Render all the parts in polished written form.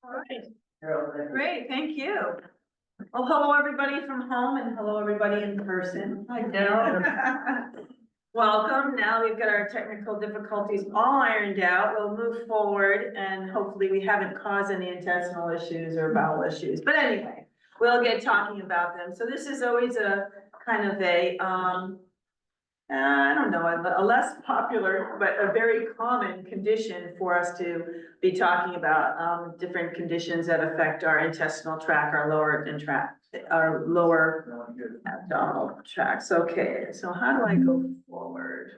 All right. Great, thank you. Well, hello, everybody from home and hello, everybody in person. Hi, Daryl. Welcome. Now we've got our technical difficulties all ironed out. We'll move forward and hopefully we haven't caused any intestinal issues or bowel issues. But anyway, we'll get talking about them. So this is always a kind of a, I don't know, a less popular, but a very common condition for us to be talking about, different conditions that affect our intestinal tract, our lower abdominal tracts. Okay, so how do I go forward?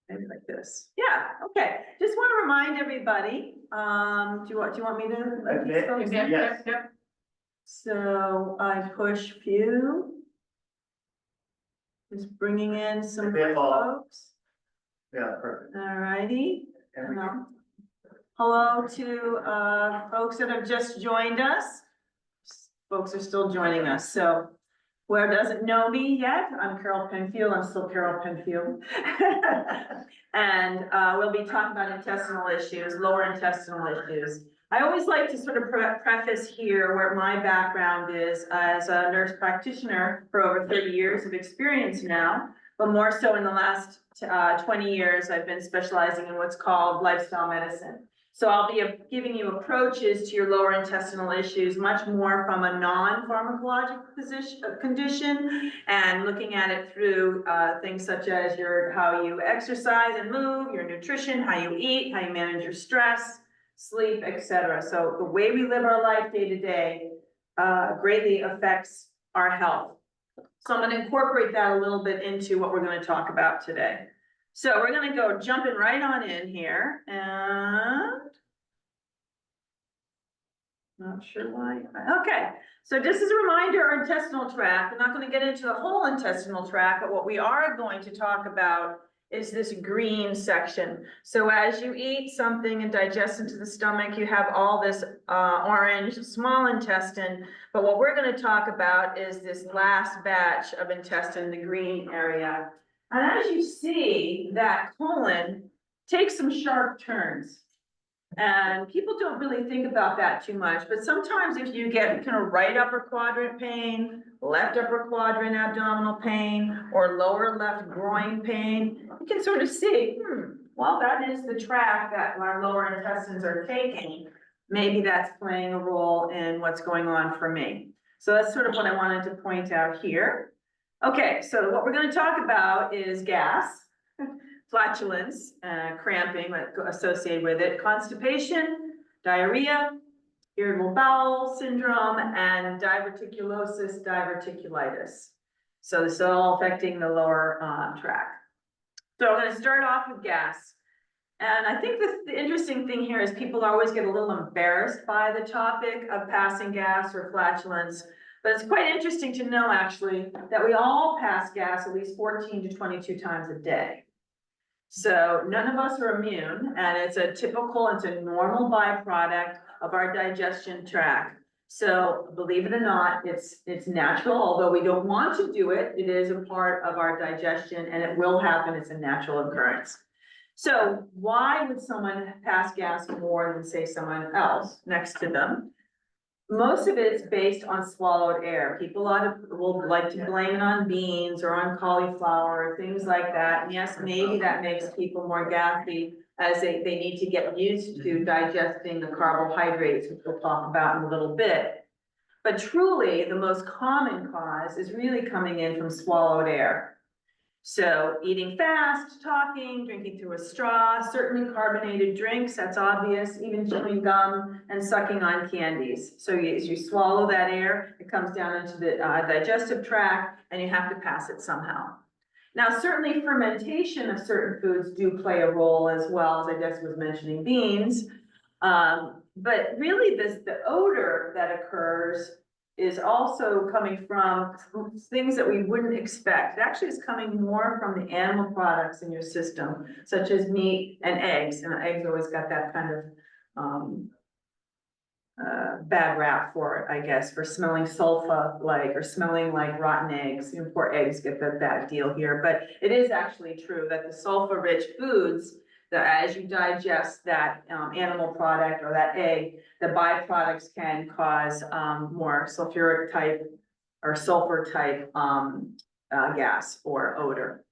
Maybe like this. Yeah, okay. Just want to remind everybody, do you want me to? Yes. So I push view. Just bringing in some folks. Yeah, perfect. All righty. Hello to folks that have just joined us. Folks are still joining us. So whoever doesn't know me yet, I'm Carol Penfield. I'm still Carol Penfield. And we'll be talking about intestinal issues, lower intestinal issues. I always like to sort of preface here where my background is as a nurse practitioner for over 30 years of experience now, but more so in the last 20 years, I've been specializing in what's called lifestyle medicine. So I'll be giving you approaches to your lower intestinal issues, much more from a non-pharmacologic condition and looking at it through things such as how you exercise and move, your nutrition, how you eat, how you manage your stress, sleep, etc. So the way we live our life day to day greatly affects our health. So I'm going to incorporate that a little bit into what we're going to talk about today. So we're going to go jumping right on in here, and not sure why. Okay, so just as a reminder, our intestinal tract, we're not going to get into the whole intestinal tract, but what we are going to talk about is this green section. So as you eat something and digest into the stomach, you have all this orange small intestine, but what we're going to talk about is this last batch of intestine, the green area. And as you see, that colon takes some sharp turns. And people don't really think about that too much, but sometimes if you get kind of right upper quadrant pain, left upper quadrant abdominal pain, or lower left groin pain, you can sort of see, well, that is the tract that our lower intestines are taking. Maybe that's playing a role in what's going on for me. So that's sort of what I wanted to point out here. Okay, so what we're going to talk about is gas, flatulence, cramping associated with it, constipation, diarrhea, irritable bowel syndrome, and diverticulosis, diverticulitis. So this is all affecting the lower tract. So I'm going to start off with gas. And I think the interesting thing here is people always get a little embarrassed by the topic of passing gas or flatulence. But it's quite interesting to know, actually, that we all pass gas at least 14 to 22 times a day. So none of us are immune, and it's a normal byproduct of our digestion tract. So believe it or not, it's natural, although we don't want to do it, it is a part of our digestion and it will happen, it's a natural occurrence. So why would someone pass gas more than, say, someone else next to them? Most of it's based on swallowed air. People will like to blame it on beans or on cauliflower or things like that. And yes, maybe that makes people more gassy as they need to get used to digesting the carbohydrates, which we'll talk about in a little bit. But truly, the most common cause is really coming in from swallowed air. So eating fast, talking, drinking through a straw, certain carbonated drinks, that's obvious, even chewing gum and sucking on candies. So as you swallow that air, it comes down into the digestive tract and you have to pass it somehow. Now, certainly fermentation of certain foods do play a role as well, as I just was mentioning beans. But really the odor that occurs is also coming from things that we wouldn't expect. It actually is coming more from the animal products in your system, such as meat and eggs. And eggs always got that kind of bad rap for it, I guess, for smelling sulfa-like or smelling like rotten eggs. Poor eggs get the bad deal here, but it is actually true that the sulfa-rich foods as you digest that animal product or that egg, the byproducts can cause more sulfuric type or sulfur type gas or odor.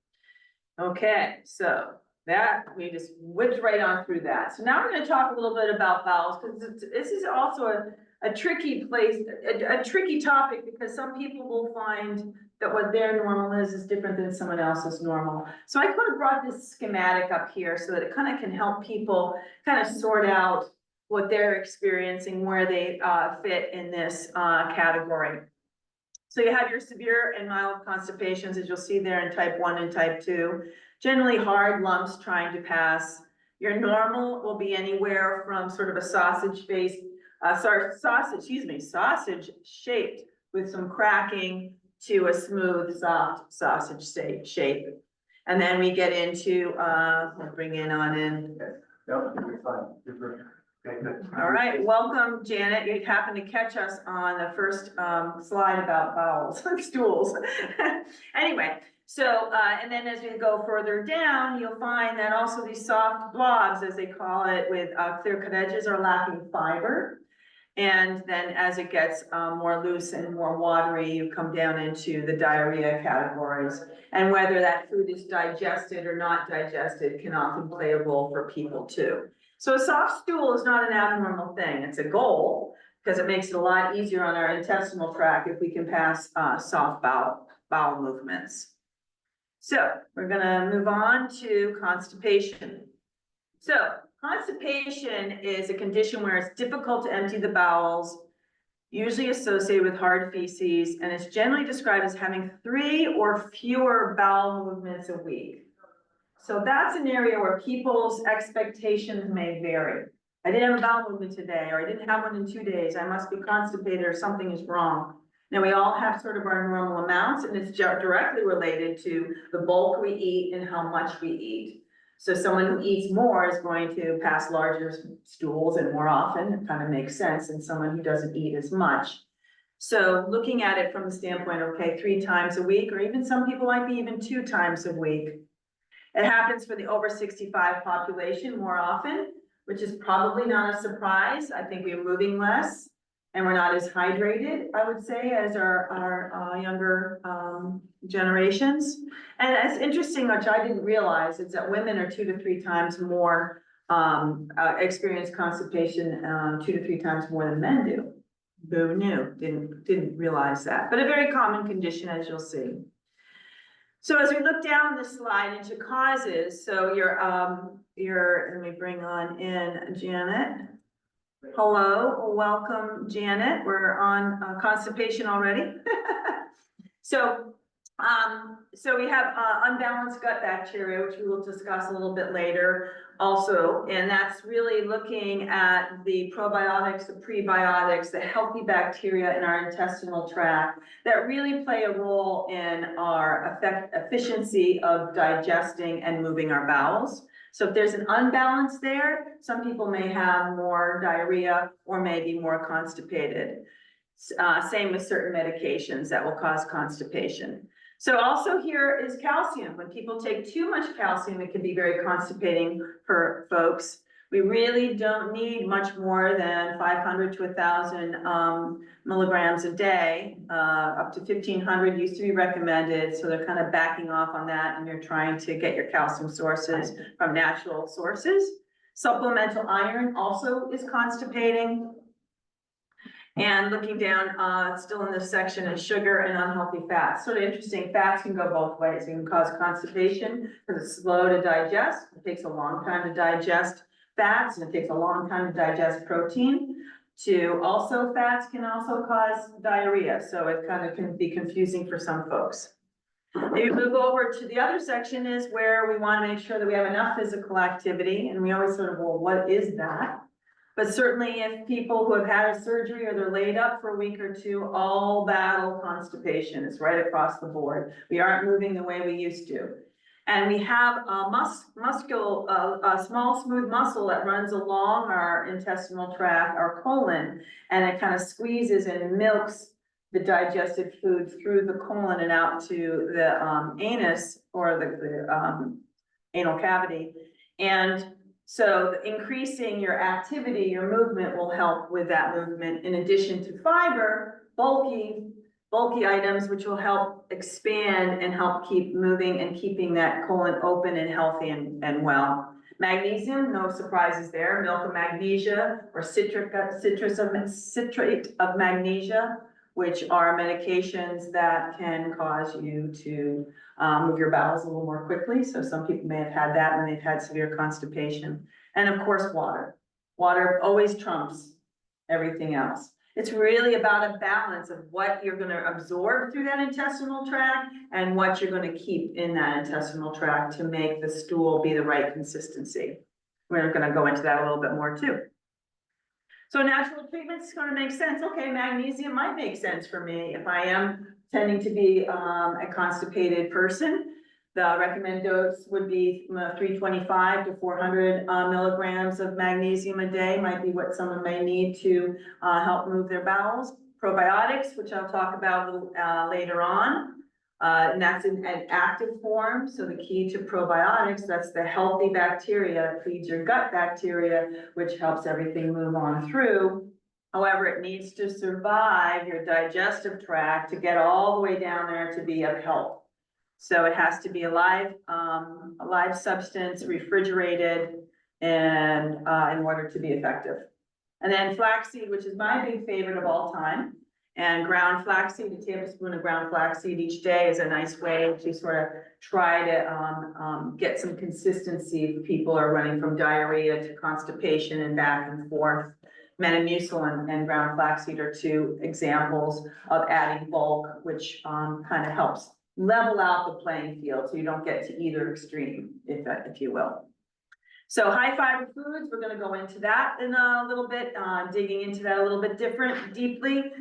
Okay, so that we just whipped right on through that. So now we're going to talk a little bit about bowels, because this is also a tricky place, a tricky topic, because some people will find that what their normal is different than someone else's normal. So I kind of brought this schematic up here so that it kind of can help people kind of sort out what they're experiencing, where they fit in this category. So you have your severe and mild constipations, as you'll see there in type 1 and type 2, generally hard lumps trying to pass. Your normal will be anywhere from sort of a sausage shaped with some cracking to a smooth, soft sausage shape. And then we get into, we'll bring in on in. No, you're fine. You're perfect. Okay, good. All right, welcome, Janet. You happened to catch us on the first slide about bowels and stools. Anyway, so, and then as we go further down, you'll find that also these soft blobs, as they call it, with clear-cut edges are lacking fiber. And then as it gets more loose and more watery, you come down into the diarrhea categories. And whether that food is digested or not digested can often play a role for people too. So a soft stool is not an abnormal thing. It's a goal, because it makes it a lot easier on our intestinal tract if we can pass soft bowel movements. So we're gonna move on to constipation. So constipation is a condition where it's difficult to empty the bowels, usually associated with hard feces, and it's generally described as having 3 or fewer bowel movements a week. So that's an area where people's expectations may vary. I didn't have a bowel movement today, or I didn't have one in 2 days. I must be constipated or something is wrong. Now, we all have sort of our normal amounts, and it's directly related to the bulk we eat and how much we eat. So someone who eats more is going to pass larger stools and more often. It kind of makes sense, than someone who doesn't eat as much. So looking at it from the standpoint, okay, 3 times a week, or even some people might be even 2 times a week. It happens for the over 65 population more often, which is probably not a surprise. I think we're moving less and we're not as hydrated, I would say, as our younger generations. And it's interesting, which I didn't realize, is that women are 2 to 3 times more experience constipation, 2 to 3 times more than men do. Who knew? Didn't realize that, but a very common condition, as you'll see. So as we look down this slide into causes, so let me bring on in Janet. Hello, welcome, Janet. We're on constipation already. So we have unbalanced gut bacteria, which we will discuss a little bit later also, and that's really looking at the probiotics, the prebiotics, the healthy bacteria in our intestinal tract that really play a role in our efficiency of digesting and moving our bowels. So if there's an unbalance there, some people may have more diarrhea or may be more constipated. Same with certain medications that will cause constipation. So also here is calcium. When people take too much calcium, it can be very constipating for folks. We really don't need much more than 500 to 1,000 milligrams a day. Up to 1,500 used to be recommended. So they're kind of backing off on that, and you're trying to get your calcium sources from natural sources. Supplemental iron also is constipating. And looking down, still in this section is sugar and unhealthy fats. Sort of interesting, fats can go both ways. It can cause constipation because it's slow to digest. It takes a long time to digest fats, and it takes a long time to digest protein. Also, fats can also cause diarrhea, so it kind of can be confusing for some folks. Maybe move over to the other section is where we want to make sure that we have enough physical activity, and we always sort of, well, what is that? But certainly if people who have had a surgery or they're laid up for a week or 2, all battle constipation. It's right across the board. We aren't moving the way we used to. And we have a small smooth muscle that runs along our intestinal tract, our colon, and it kind of squeezes and milks the digested food through the colon and out to the anus or the anal cavity. And so increasing your activity, your movement will help with that movement, in addition to fiber, bulky items, which will help expand and help keep moving and keeping that colon open and healthy and well. Magnesium, no surprises there. Milk of magnesia or citrate of magnesia, which are medications that can cause you to move your bowels a little more quickly. So some people may have had that when they've had severe constipation. And of course, water. Water always trumps everything else. It's really about a balance of what you're going to absorb through that intestinal tract and what you're going to keep in that intestinal tract to make the stool be the right consistency. We're going to go into that a little bit more too. So natural treatments is going to make sense. Okay, magnesium might make sense for me if I am tending to be a constipated person. The recommended dose would be 325 to 400 milligrams of magnesium a day might be what someone may need to help move their bowels. Probiotics, which I'll talk about a little, later on, and that's in an active form. So the key to probiotics, that's the healthy bacteria that feeds your gut bacteria, which helps everything move on through. However, it needs to survive your digestive tract to get all the way down there to be of help. So it has to be a live substance, refrigerated, and in order to be effective. And then flaxseed, which is my big favorite of all time, and ground flaxseed, a tablespoon of ground flaxseed each day is a nice way to sort of try to get some consistency if people are running from diarrhea to constipation and back and forth. Metamucil and ground flaxseed are two examples of adding bulk, which kind of helps level out the playing field so you don't get to either extreme, if you will. So high fiber foods, we're going to go into that in a little bit, digging into that a little bit deeply.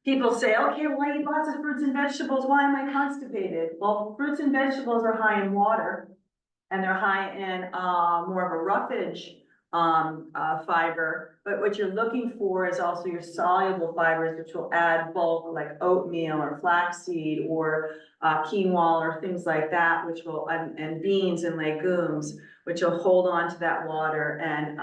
People say, okay, well, I eat lots of fruits and vegetables. Why am I constipated? Well, fruits and vegetables are high in water, and they're high in more of a roughage fiber. But what you're looking for is also your soluble fibers, which will add bulk, like oatmeal or flaxseed or quinoa or things like that, which will, and beans and legumes, which will hold on to that water and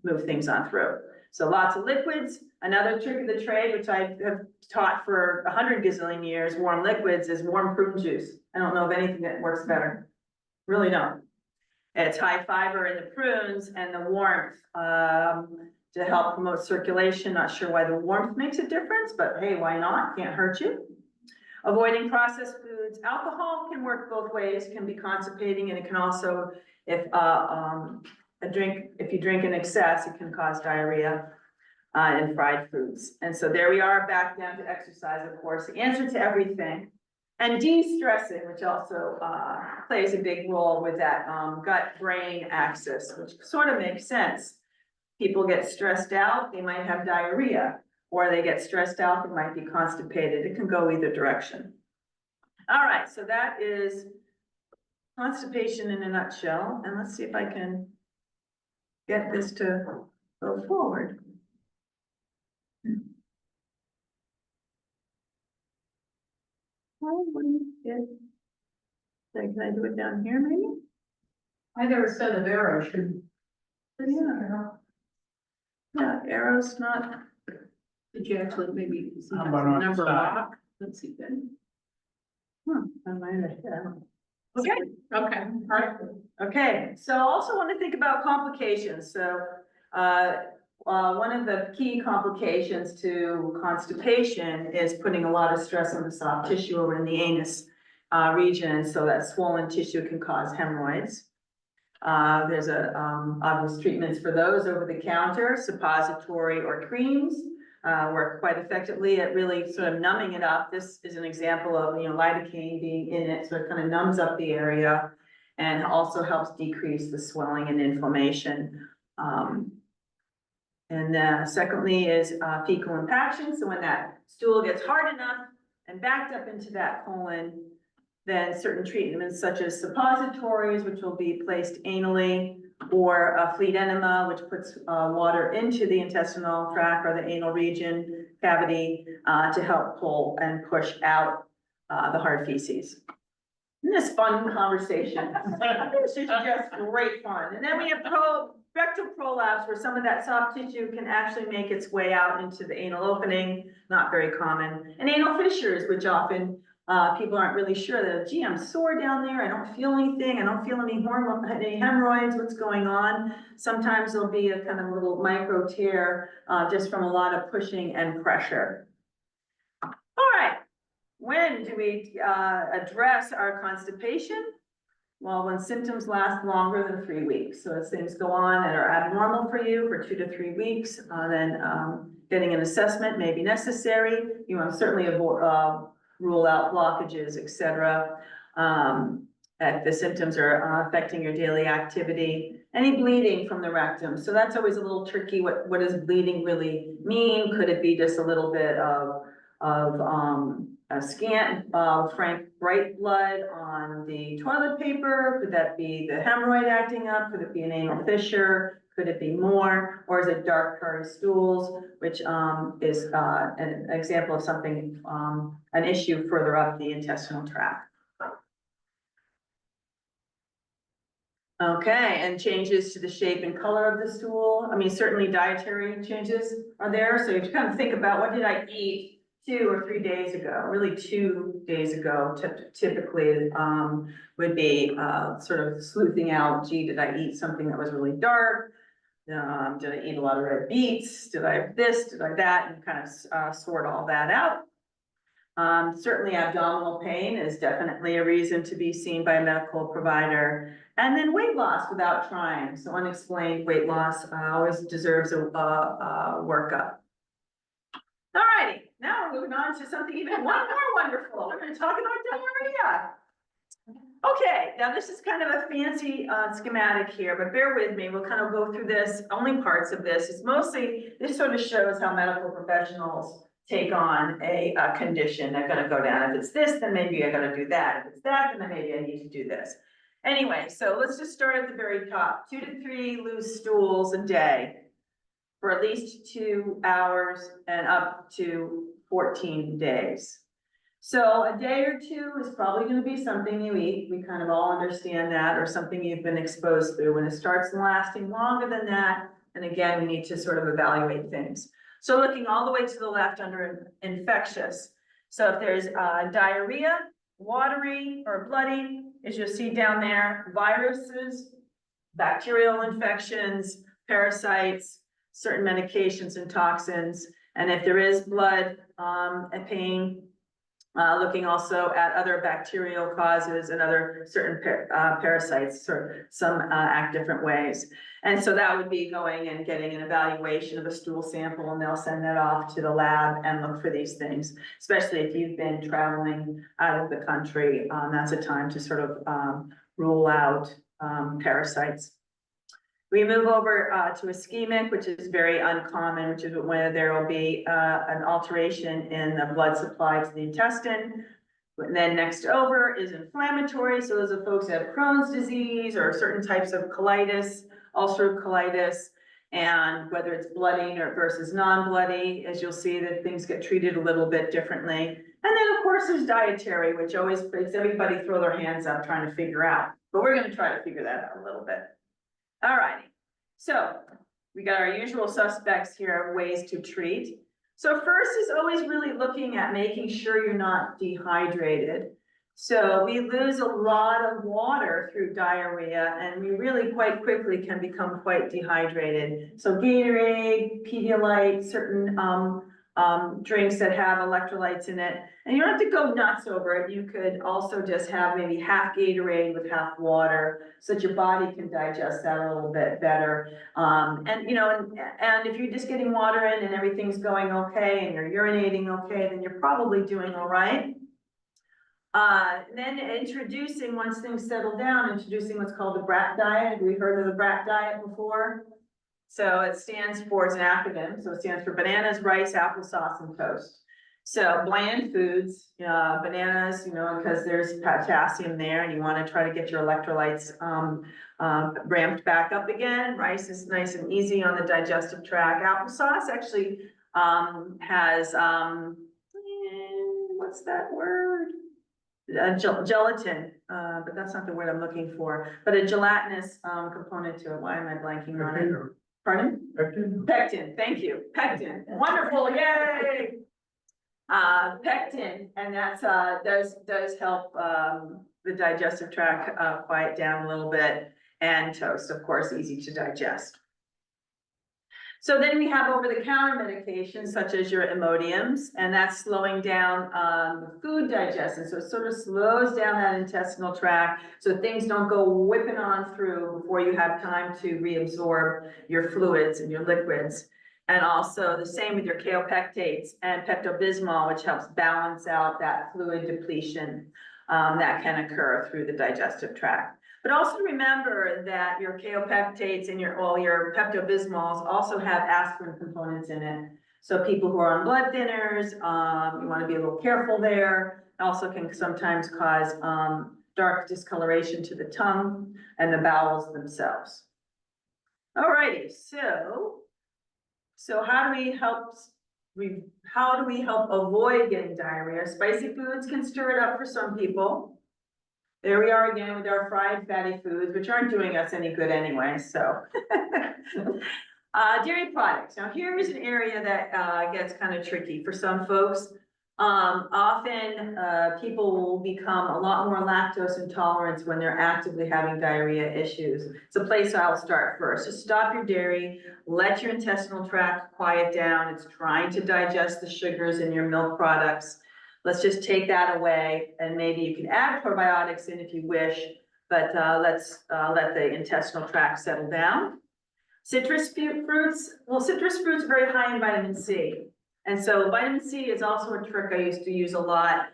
move things on through. So lots of liquids. Another trick of the trade, which I have taught for 100 gazillion years, warm liquids, is warm prune juice. I don't know of anything that works better. Really don't. It's high fiber in the prunes and the warmth to help promote circulation. Not sure why the warmth makes a difference, but hey, why not? Can't hurt you. Avoiding processed foods. Alcohol can work both ways, can be constipating, and it can also, if you drink in excess, it can cause diarrhea and fried foods. And so there we are, back down to exercise, of course, the answer to everything. And de-stressing, which also plays a big role with that gut-brain axis, which sort of makes sense. People get stressed out, they might have diarrhea, or they get stressed out, they might be constipated. It can go either direction. All right, so that is constipation in a nutshell. And let's see if I can get this to go forward. Can I do it down here, maybe? Either a set of arrows should. Yeah, arrows not. Did you actually maybe see How that about on the number side? lock? Let's see then. I might have. Okay. Okay, all right. Okay, so I also want to think about complications. So one of the key complications to constipation is putting a lot of stress on the soft tissue over in the anus region, so that swollen tissue can cause hemorrhoids. There's obvious treatments for those over the counter, suppository or creams. Work quite effectively at really sort of numbing it up. This is an example of, lidocaine being in it, so it kind of numbs up the area and also helps decrease the swelling and inflammation. And secondly is fecal impaction. So when that stool gets hard enough and backed up into that colon, then certain treatments such as suppositories, which will be placed anally, or a fleet enema, which puts water into the intestinal tract or the anal region cavity to help pull and push out the hard feces. Isn't this fun conversation? This is just great fun. And then we have rectal prolapse, where some of that soft tissue can actually make its way out into the anal opening, not very common. And anal fissures, which often people aren't really sure that, gee, I'm sore down there, I don't feel anything, I don't feel any hemorrhoids, what's going on? Sometimes there'll be a kind of little micro tear just from a lot of pushing and pressure. All right, when do we address our constipation? Well, when symptoms last longer than 3 weeks. So as things go on that are abnormal for you for 2 to 3 weeks, then getting an assessment may be necessary. You want to certainly rule out blockages, etc. If the symptoms are affecting your daily activity. Any bleeding from the rectum. So that's always a little tricky. What does bleeding really mean? Could it be just a little bit of a scant, frank bright blood on the toilet paper? Could that be the hemorrhoid acting up? Could it be an anal fissure? Could it be more? Or is it dark tarry stools, which is an example of something, an issue further up the intestinal tract? Okay, and changes to the shape and color of the stool. I mean, certainly dietary changes are there. So you have to kind of think about, what did I eat 2 or 3 days ago? Really 2 days ago, typically would be sort of sleuthing out, gee, did I eat something that was really dark? Did I eat a lot of red beets? Did I have this? Did I that? And kind of sort all that out. Certainly abdominal pain is definitely a reason to be seen by a medical provider. And then weight loss without trying. So unexplained weight loss always deserves a workup. All righty, now we're moving on to something even more wonderful. We're going to talk about diarrhea. Okay, now this is kind of a fancy schematic here, but bear with me. We'll kind of go through this, only parts of this. It's mostly, this sort of shows how medical professionals take on a condition. They're going to go down. If it's this, then maybe I got to do that. If it's that, then maybe I need to do this. Anyway, so let's just start at the very top. 2 to 3 loose stools a day for at least 2 hours and up to 14 days. So a day or 2 is probably going to be something you eat. We kind of all understand that, or something you've been exposed to. When it starts lasting longer than that, and again, we need to sort of evaluate things. So looking all the way to the left under infectious. So if there's diarrhea, watery or bloody, as you'll see down there, viruses, bacterial infections, parasites, certain medications and toxins. And if there is blood and pain, looking also at other bacterial causes and other certain parasites, some act different ways. And so that would be going and getting an evaluation of a stool sample, and they'll send that off to the lab and look for these things, especially if you've been traveling out of the country. That's a time to sort of rule out parasites. We move over to ischemic, which is very uncommon, which is where there will be an alteration in the blood supply to the intestine. And then next over is inflammatory. So those are folks that have Crohn's disease or certain types of colitis, ulcerative colitis, and whether it's blooding or versus non-bloody, as you'll see that things get treated a little bit differently. And then of course there's dietary, which always makes everybody throw their hands up trying to figure out. But we're going to try to figure that out a little bit. All righty, so we got our usual suspects here of ways to treat. So first is always really looking at making sure you're not dehydrated. So we lose a lot of water through diarrhea, and we really quite quickly can become quite dehydrated. So Gatorade, Pedialyte, certain drinks that have electrolytes in it. And you don't have to go nuts over it. You could also just have maybe half Gatorade with half water, so that your body can digest that a little bit better. And you know, and if you're just getting water in and everything's going okay and you're urinating okay, then you're probably doing all right. Then introducing, once things settle down, introducing what's called the BRAT diet. Have we heard of the BRAT diet before? So it stands for, it's an acronym, so it stands for bananas, rice, applesauce, and toast. So bland foods, bananas, you know, because there's potassium there and you want to try to get your electrolytes ramped back up again. Rice is nice and easy on the digestive tract. Applesauce actually has, what's that word? gelatin, but that's not the word I'm looking for, but a gelatinous, component to it. Why am I blanking on it? Pardon? Pectin, thank you, pectin, wonderful, yay! Pectin, and that's, does help, the digestive tract, quiet down a little bit, and toast, of course, easy to digest. So then we have over-the-counter medications such as your Imodiums, and that's slowing down the food digestion. So it sort of slows down that intestinal tract so things don't go whipping on through before you have time to reabsorb your fluids and your liquids. And also the same with your kaopectates and Pepto-Bismol, which helps balance out that fluid depletion that can occur through the digestive tract. But also remember that your kaopectates and all your Pepto-Bismols also have aspirin components in it. So people who are on blood thinners, you want to be a little careful there. It also can sometimes cause dark discoloration to the tongue and the bowels themselves. Alrighty, so how do we help avoid getting diarrhea? Spicy foods can stir it up for some people. There we are again with our fried fatty foods, which aren't doing us any good anyway, so. Dairy products. Now here is an area that gets kind of tricky for some folks. Often people will become a lot more lactose intolerant when they're actively having diarrhea issues. It's a place I'll start first. Just stop your dairy, let your intestinal tract quiet down. It's trying to digest the sugars in your milk products. Let's just take that away, and maybe you can add probiotics in if you wish, but let's let the intestinal tract settle down. Citrus fruits, well, citrus fruits are very high in vitamin C. And so vitamin C is also a trick I used to use a lot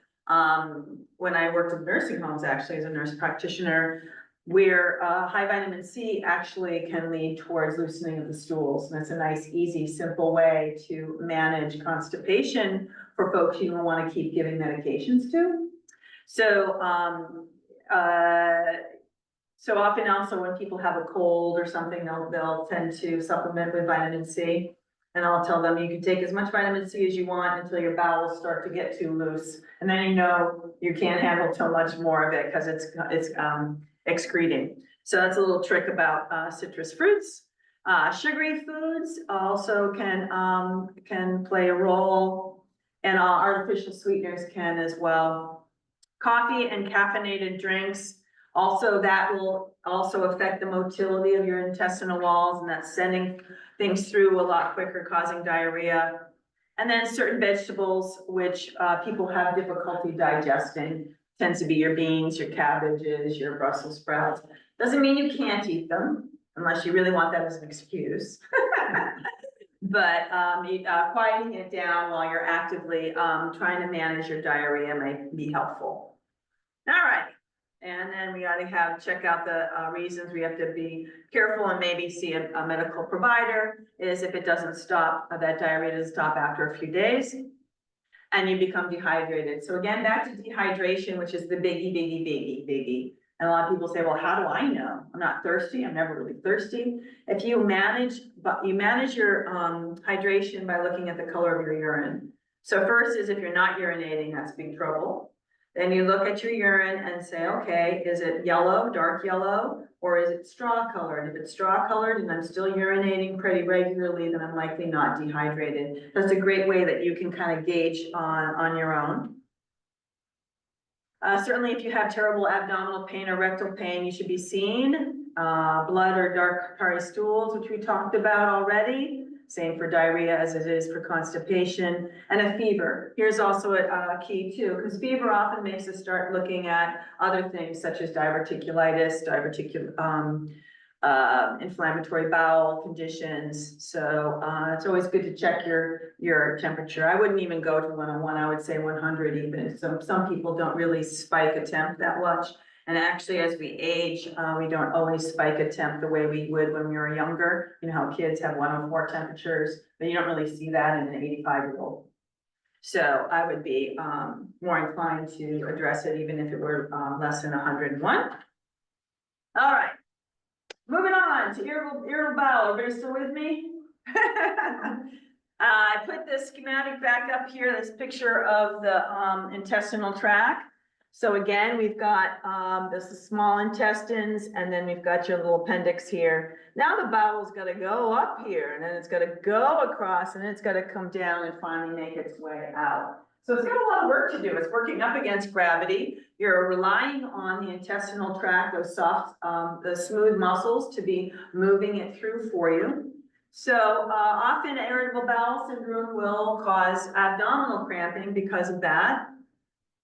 when I worked in nursing homes, actually, as a nurse practitioner, where high vitamin C actually can lead towards loosening of the stools. And it's a nice, easy, simple way to manage constipation for folks you don't want to keep giving medications to. So, so often also when people have a cold or something, they'll tend to supplement with vitamin C. And I'll tell them you can take as much vitamin C as you want until your bowels start to get too loose. And then you know you can't handle too much more of it because it's excreting. So that's a little trick about citrus fruits. Sugary foods also can play a role, and artificial sweeteners can as well. Coffee and caffeinated drinks, also that will also affect the motility of your intestinal walls, and that's sending things through a lot quicker, causing diarrhea. And then certain vegetables, which people have difficulty digesting, tends to be your beans, your cabbages, your Brussels sprouts. Doesn't mean you can't eat them, unless you really want that as an excuse. But quieting it down while you're actively trying to manage your diarrhea might be helpful. All right. And then we ought to check out the reasons we have to be careful and maybe see a medical provider is if it doesn't stop, that diarrhea doesn't stop after a few days and you become dehydrated. So again, back to dehydration, which is the biggie. And a lot of people say, well, how do I know? I'm not thirsty. I'm never really thirsty. If you manage your hydration by looking at the color of your urine. So first is if you're not urinating, that's big trouble. Then you look at your urine and say, okay, is it yellow, dark yellow, or is it straw colored? If it's straw colored and I'm still urinating pretty regularly, then I'm likely not dehydrated. That's a great way that you can kind of gauge on your own. Certainly if you have terrible abdominal pain or rectal pain, you should be seen. Blood or dark tarry stools, which we talked about already. Same for diarrhea as it is for constipation, and a fever. Here's also a key too, because fever often makes us start looking at other things such as diverticulitis, inflammatory bowel conditions. So it's always good to check your temperature. I wouldn't even go to 101. I would say 100 even. Some people don't really spike a temp that much. And actually, as we age, we don't always spike a temp the way we would when we were younger. You know how kids have 104 temperatures, but you don't really see that in an 85-year-old. So I would be more inclined to address it even if it were less than 101. All right, moving on to irritable bowel. Everybody still with me? I put this schematic back up here, this picture of the intestinal tract. So again, we've got, this is small intestines, and then we've got your little appendix here. Now the bowel's gotta go up here, and then it's gotta go across, and then it's gotta come down and finally make its way out. So it's got a lot of work to do. It's working up against gravity. You're relying on the intestinal tract, those soft, the smooth muscles to be moving it through for you. So often irritable bowel syndrome will cause abdominal cramping because of that.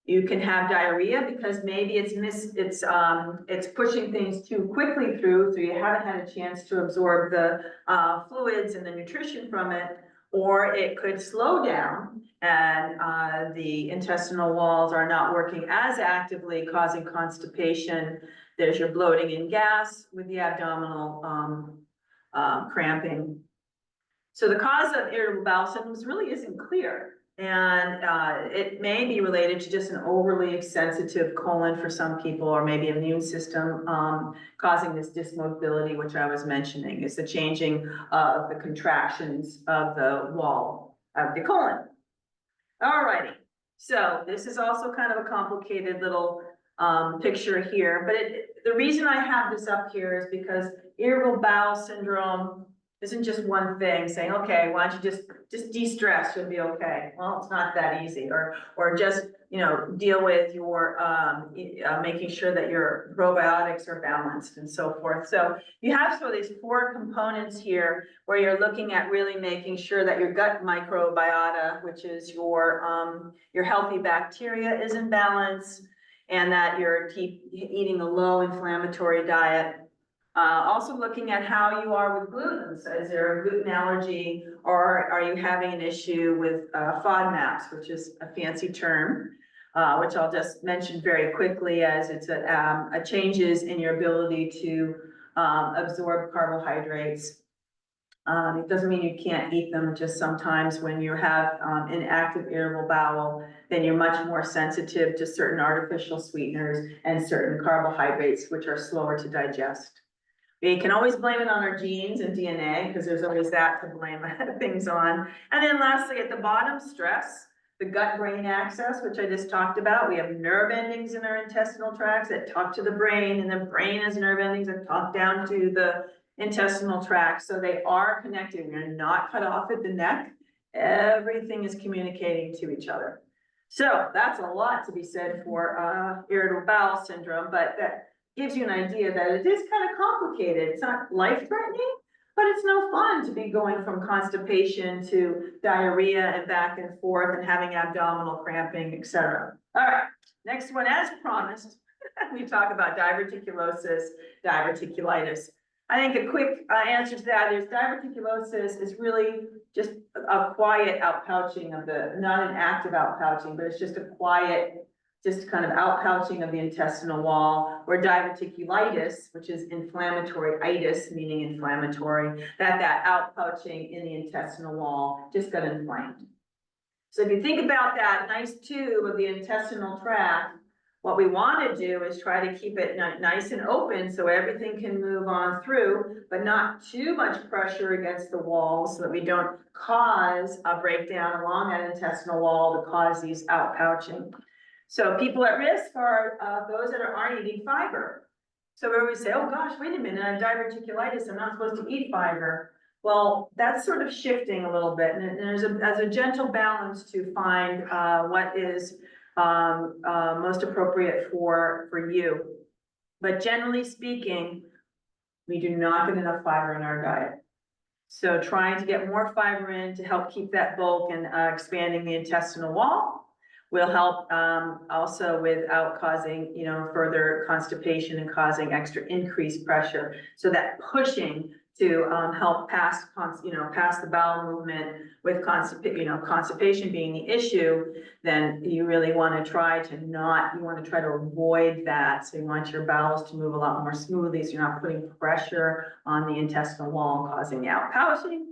You can have diarrhea because maybe it's pushing things too quickly through, so you haven't had a chance to absorb the fluids and the nutrition from it, or it could slow down and the intestinal walls are not working as actively, causing constipation. There's your bloating and gas with the abdominal cramping. So the cause of irritable bowel syndrome really isn't clear. And it may be related to just an overly sensitive colon for some people, or maybe immune system causing this dysmotility, which I was mentioning, is the changing of the contractions of the wall of the colon. Alrighty, so this is also kind of a complicated little picture here, but the reason I have this up here is because irritable bowel syndrome isn't just one thing saying, okay, why don't you just de-stress, you'll be okay. Well, it's not that easy. Or just, deal with your, making sure that your probiotics are balanced and so forth. So you have sort of these 4 components here where you're looking at really making sure that your gut microbiota, which is your healthy bacteria, is in balance, and that you're eating a low inflammatory diet. Also looking at how you are with gluten. So is there a gluten allergy, or are you having an issue with FODMAPs, which is a fancy term, which I'll just mention very quickly, as it's a changes in your ability to absorb carbohydrates. It doesn't mean you can't eat them, just sometimes when you have inactive irritable bowel, then you're much more sensitive to certain artificial sweeteners and certain carbohydrates, which are slower to digest. We can always blame it on our genes and DNA, because there's always that to blame things on. And then lastly, at the bottom, stress, the gut-brain axis, which I just talked about. We have nerve endings in our intestinal tracts that talk to the brain, and the brain has nerve endings that talk down to the intestinal tract. So they are connected. We're not cut off at the neck. Everything is communicating to each other. So that's a lot to be said for irritable bowel syndrome, but that gives you an idea that it is kind of complicated. It's not life-threatening, but it's no fun to be going from constipation to diarrhea and back and forth and having abdominal cramping, etc. All right, next one, as promised, we talk about diverticulosis, diverticulitis. I think the quick answer to that is diverticulosis is really just a quiet outpouching of not an active outpouching, but it's just a quiet, just kind of outpouching of the intestinal wall, or diverticulitis, which is inflammatory itis, meaning inflammatory, that outpouching in the intestinal wall just got inflamed. So if you think about that nice tube of the intestinal tract, what we want to do is try to keep it nice and open so everything can move on through, but not too much pressure against the wall so that we don't cause a breakdown along that intestinal wall to cause these outpouching. So people at risk are those that aren't eating fiber. So we always say, oh gosh, wait a minute, I have diverticulitis, I'm not supposed to eat fiber. Well, that's sort of shifting a little bit, and there's a gentle balance to find what is most appropriate for you. But generally speaking, we do not get enough fiber in our diet. So trying to get more fiber in to help keep that bulk and expanding the intestinal wall will help also without causing, further constipation and causing extra increased pressure. So that pushing to help pass the bowel movement with constipation being the issue, then you really want to try to avoid that. So you want your bowels to move a lot more smoothly, so you're not putting pressure on the intestinal wall, causing the outpouching.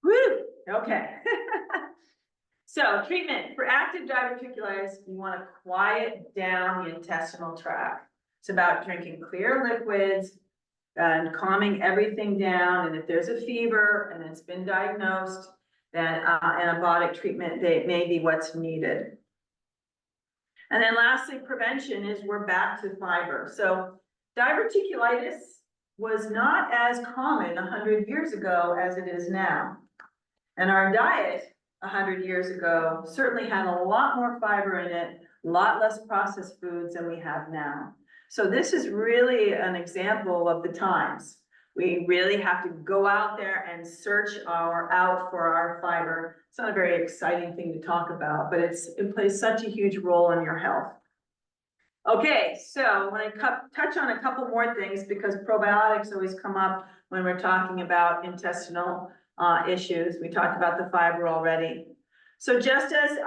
Woo! Okay. So treatment for active diverticulitis, you want to quiet down the intestinal tract. It's about drinking clear liquids and calming everything down. And if there's a fever and it's been diagnosed, then antibiotic treatment may be what's needed. And then lastly, prevention is we're back to fiber. So diverticulitis was not as common 100 years ago as it is now. And our diet 100 years ago certainly had a lot more fiber in it, a lot less processed foods than we have now. So this is really an example of the times. We really have to go out there and search out for our fiber. It's not a very exciting thing to talk about, but it plays such a huge role in your health. Okay, so I want to touch on a couple more things because probiotics always come up when we're talking about intestinal issues. We talked about the fiber already. So just as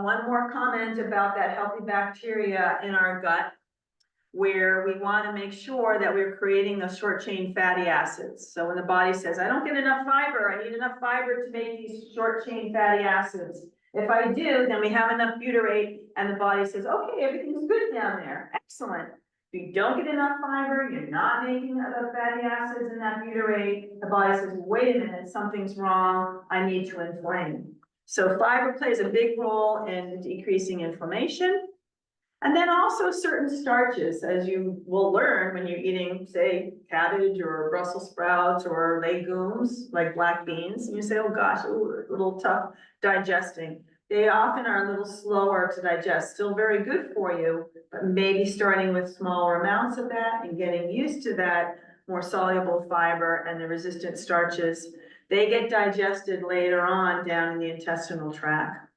one more comment about that healthy bacteria in our gut, where we want to make sure that we're creating those short chain fatty acids. So when the body says, I don't get enough fiber, I need enough fiber to make these short chain fatty acids. If I do, then we have enough butyrate and the body says, okay, everything's good down there. Excellent. If you don't get enough fiber, you're not making enough fatty acids in that butyrate. The body says, wait a minute, something's wrong. I need to inflame. So fiber plays a big role in decreasing inflammation. And then also certain starches, as you will learn when you're eating, say, cabbage or Brussels sprouts or legumes like black beans. And you say, oh gosh, ooh, a little tough digesting. They often are a little slower to digest, still very good for you, but maybe starting with smaller amounts of that and getting used to that more soluble fiber and the resistant starches. They get digested later on down in the intestinal tract.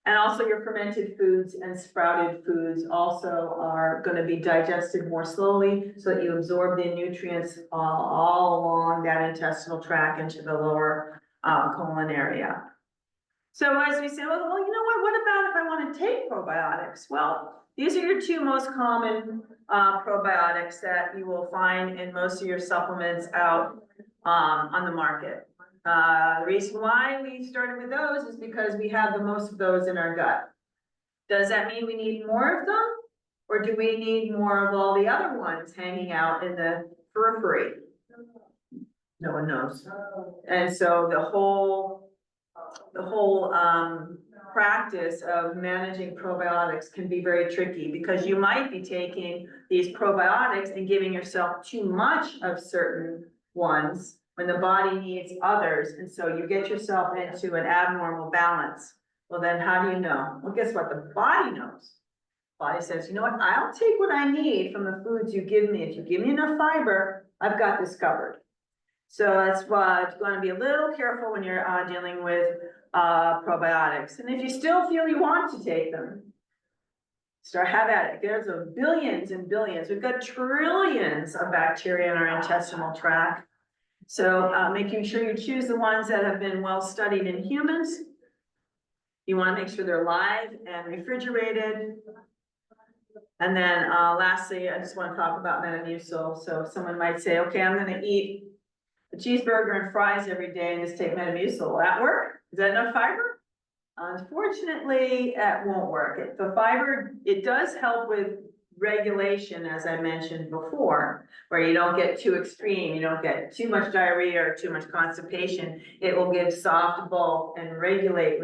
And also your fermented foods and sprouted foods also are going to be digested more slowly so that you absorb the nutrients all along that intestinal tract into the lower colon area. So as we say, well, you know what about if I want to take probiotics? Well, these are your two most common probiotics that you will find in most of your supplements out on the market. The reason why we started with those is because we have the most of those in our gut. Does that mean we need more of them? Or do we need more of all the other ones hanging out in the periphery? No one knows. And so the whole practice of managing probiotics can be very tricky because you might be taking these probiotics and giving yourself too much of certain ones when the body needs others, and so you get yourself into an abnormal balance. Well, then how do you know? Well, guess what? The body knows. The body says, you know what? I'll take what I need from the foods you give me. If you give me enough fiber, I've got this covered. So that's why it's going to be a little careful when you're dealing with probiotics. And if you still feel you want to take them, have at it. There's billions and billions. We've got trillions of bacteria in our intestinal tract. So making sure you choose the ones that have been well studied in humans. You want to make sure they're live and refrigerated. And then lastly, I just want to talk about Metamucil. So someone might say, okay, I'm going to eat a cheeseburger and fries every day and just take Metamucil. Will that work? Is that enough fiber? Unfortunately, it won't work. The fiber, it does help with regulation, as I mentioned before, where you don't get too extreme, you don't get too much diarrhea or too much constipation. It will give soft bulk and regulate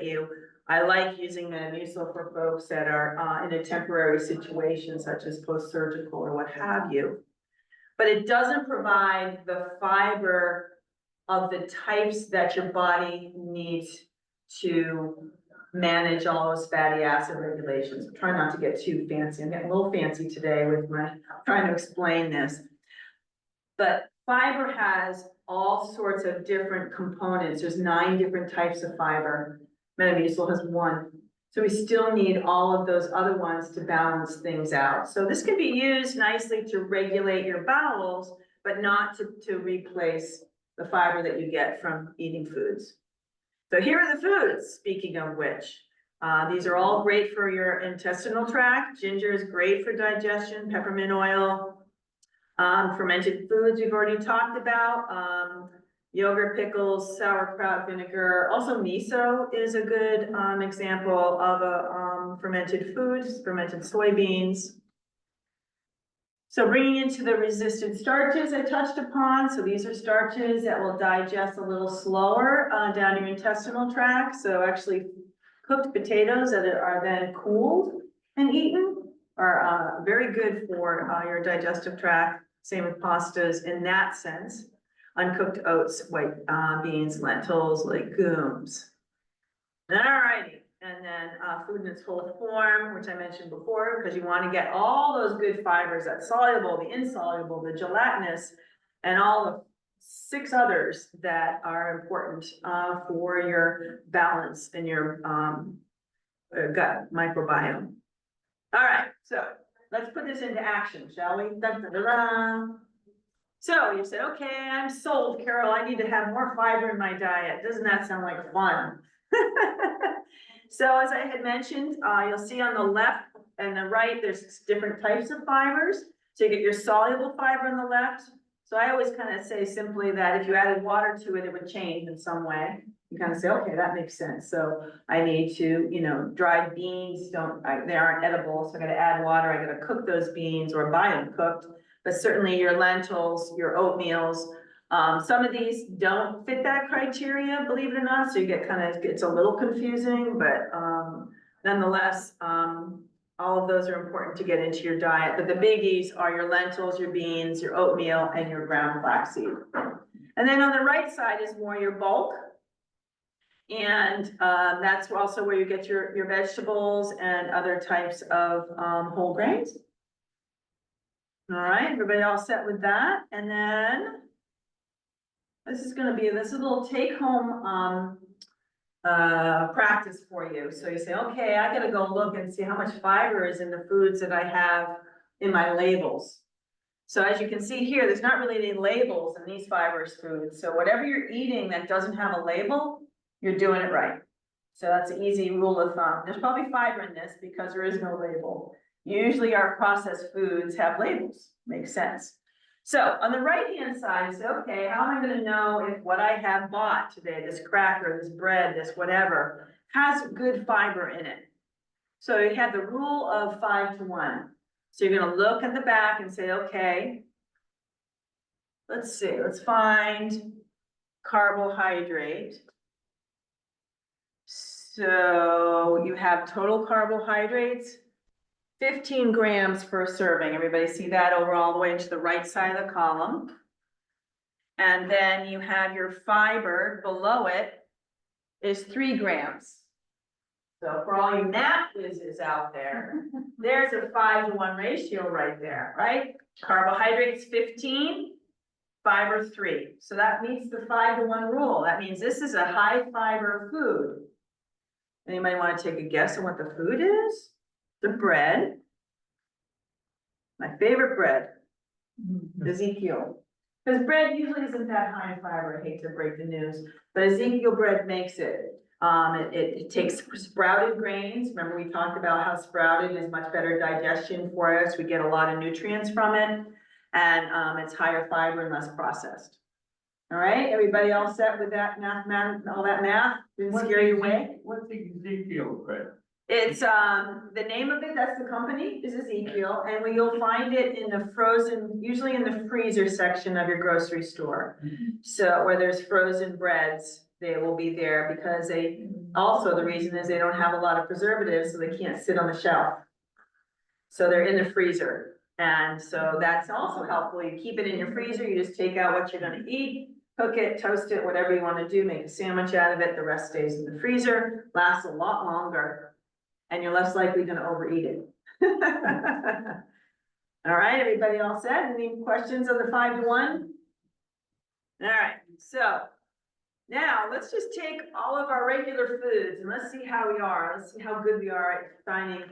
you. I like using Metamucil for folks that are in a temporary situation, such as post-surgical or what have you. But it doesn't provide the fiber of the types that your body needs to manage all those fatty acid regulations. I'm trying not to get too fancy. I'm getting a little fancy today with trying to explain this. But fiber has all sorts of different components. There's 9 different types of fiber. Metamucil has 1. So we still need all of those other ones to balance things out. So this can be used nicely to regulate your bowels, but not to replace the fiber that you get from eating foods. So here are the foods, speaking of which. These are all great for your intestinal tract. Ginger is great for digestion, peppermint oil. Fermented foods we've already talked about. Yogurt, pickles, sauerkraut, vinegar. Also miso is a good example of a fermented food, fermented soybeans. So bringing into the resistant starches I touched upon. So these are starches that will digest a little slower down your intestinal tract. So actually Cooked potatoes that are then cooled and eaten are very good for your digestive tract. Same with pastas in that sense. Uncooked oats, white beans, lentils, legumes. All righty, and then food in its full form, which I mentioned before, because you want to get all those good fibers, that soluble, the insoluble, the gelatinous, and all the 6 others that are important for your balance in your gut microbiome. All right, so let's put this into action, shall we? Dun, dun, dun, dun. So you said, okay, I'm sold, Carol. I need to have more fiber in my diet. Doesn't that sound like fun? So as I had mentioned, you'll see on the left and the right, there's different types of fibers. So you get your soluble fiber on the left. So I always kind of say simply that if you added water to it, it would change in some way. You kind of say, okay, that makes sense. So I need to, dried beans they aren't edible. So I got to add water. I got to cook those beans or buy them cooked. But certainly your lentils, your oatmeals, some of these don't fit that criteria, believe it or not. So you get it's a little confusing, but nonetheless, all of those are important to get into your diet. But the biggies are your lentils, your beans, your oatmeal, and your ground flaxseed. And then on the right side is more your bulk. And that's also where you get your vegetables and other types of whole grains. All right, everybody all set with that? And then this is a little take-home practice for you. So you say, okay, I gotta go look and see how much fiber is in the foods that I have in my labels. So as you can see here, there's not really any labels in these fibrous foods. So whatever you're eating that doesn't have a label, you're doing it right. So that's an easy rule of thumb. There's probably fiber in this because there is no label. Usually our processed foods have labels, makes sense. So on the right-hand side, you say, okay, how am I gonna know if what I have bought today, this cracker, this bread, this whatever, has good fiber in it? So you have the rule of 5 to 1. So you're gonna look at the back and say, okay, let's see, let's find carbohydrate. So you have total carbohydrates, 15 grams per serving. Everybody see that over all the way into the right side of the column. And then you have your fiber below it is 3 grams. So for all you math whizzes out there, there's a 5 to 1 ratio right there, right? Carbohydrates 15, fiber 3. So that meets the 5 to 1 rule. That means this is a high fiber food. Anybody want to take a guess on what the food is? The bread. My favorite bread, Ezekiel. Because bread usually isn't that high in fiber, I hate to break the news, but Ezekiel bread makes it. It takes sprouted grains. Remember we talked about how sprouted is much better digestion for us. We get a lot of nutrients from it, and it's higher fiber and less processed. All right, everybody all set with that math, all that math? Didn't scare you away? What's the Ezekiel bread? It's, the name of it, that's the company, is Ezekiel, and you'll find it in the frozen, usually in the freezer section of your grocery store. So where there's frozen breads, they will be there because the reason is they don't have a lot of preservatives, so they can't sit on the shelf. So they're in the freezer. And so that's also helpful. You keep it in your freezer, you just take out what you're gonna eat, cook it, toast it, whatever you wanna do, make a sandwich out of it. The rest stays in the freezer, lasts a lot longer, and you're less likely gonna overeat it. All right, everybody all set? Any questions on the 5 to 1? All right, so now let's just take all of our regular foods and let's see how we are. Let's see how good we are at finding,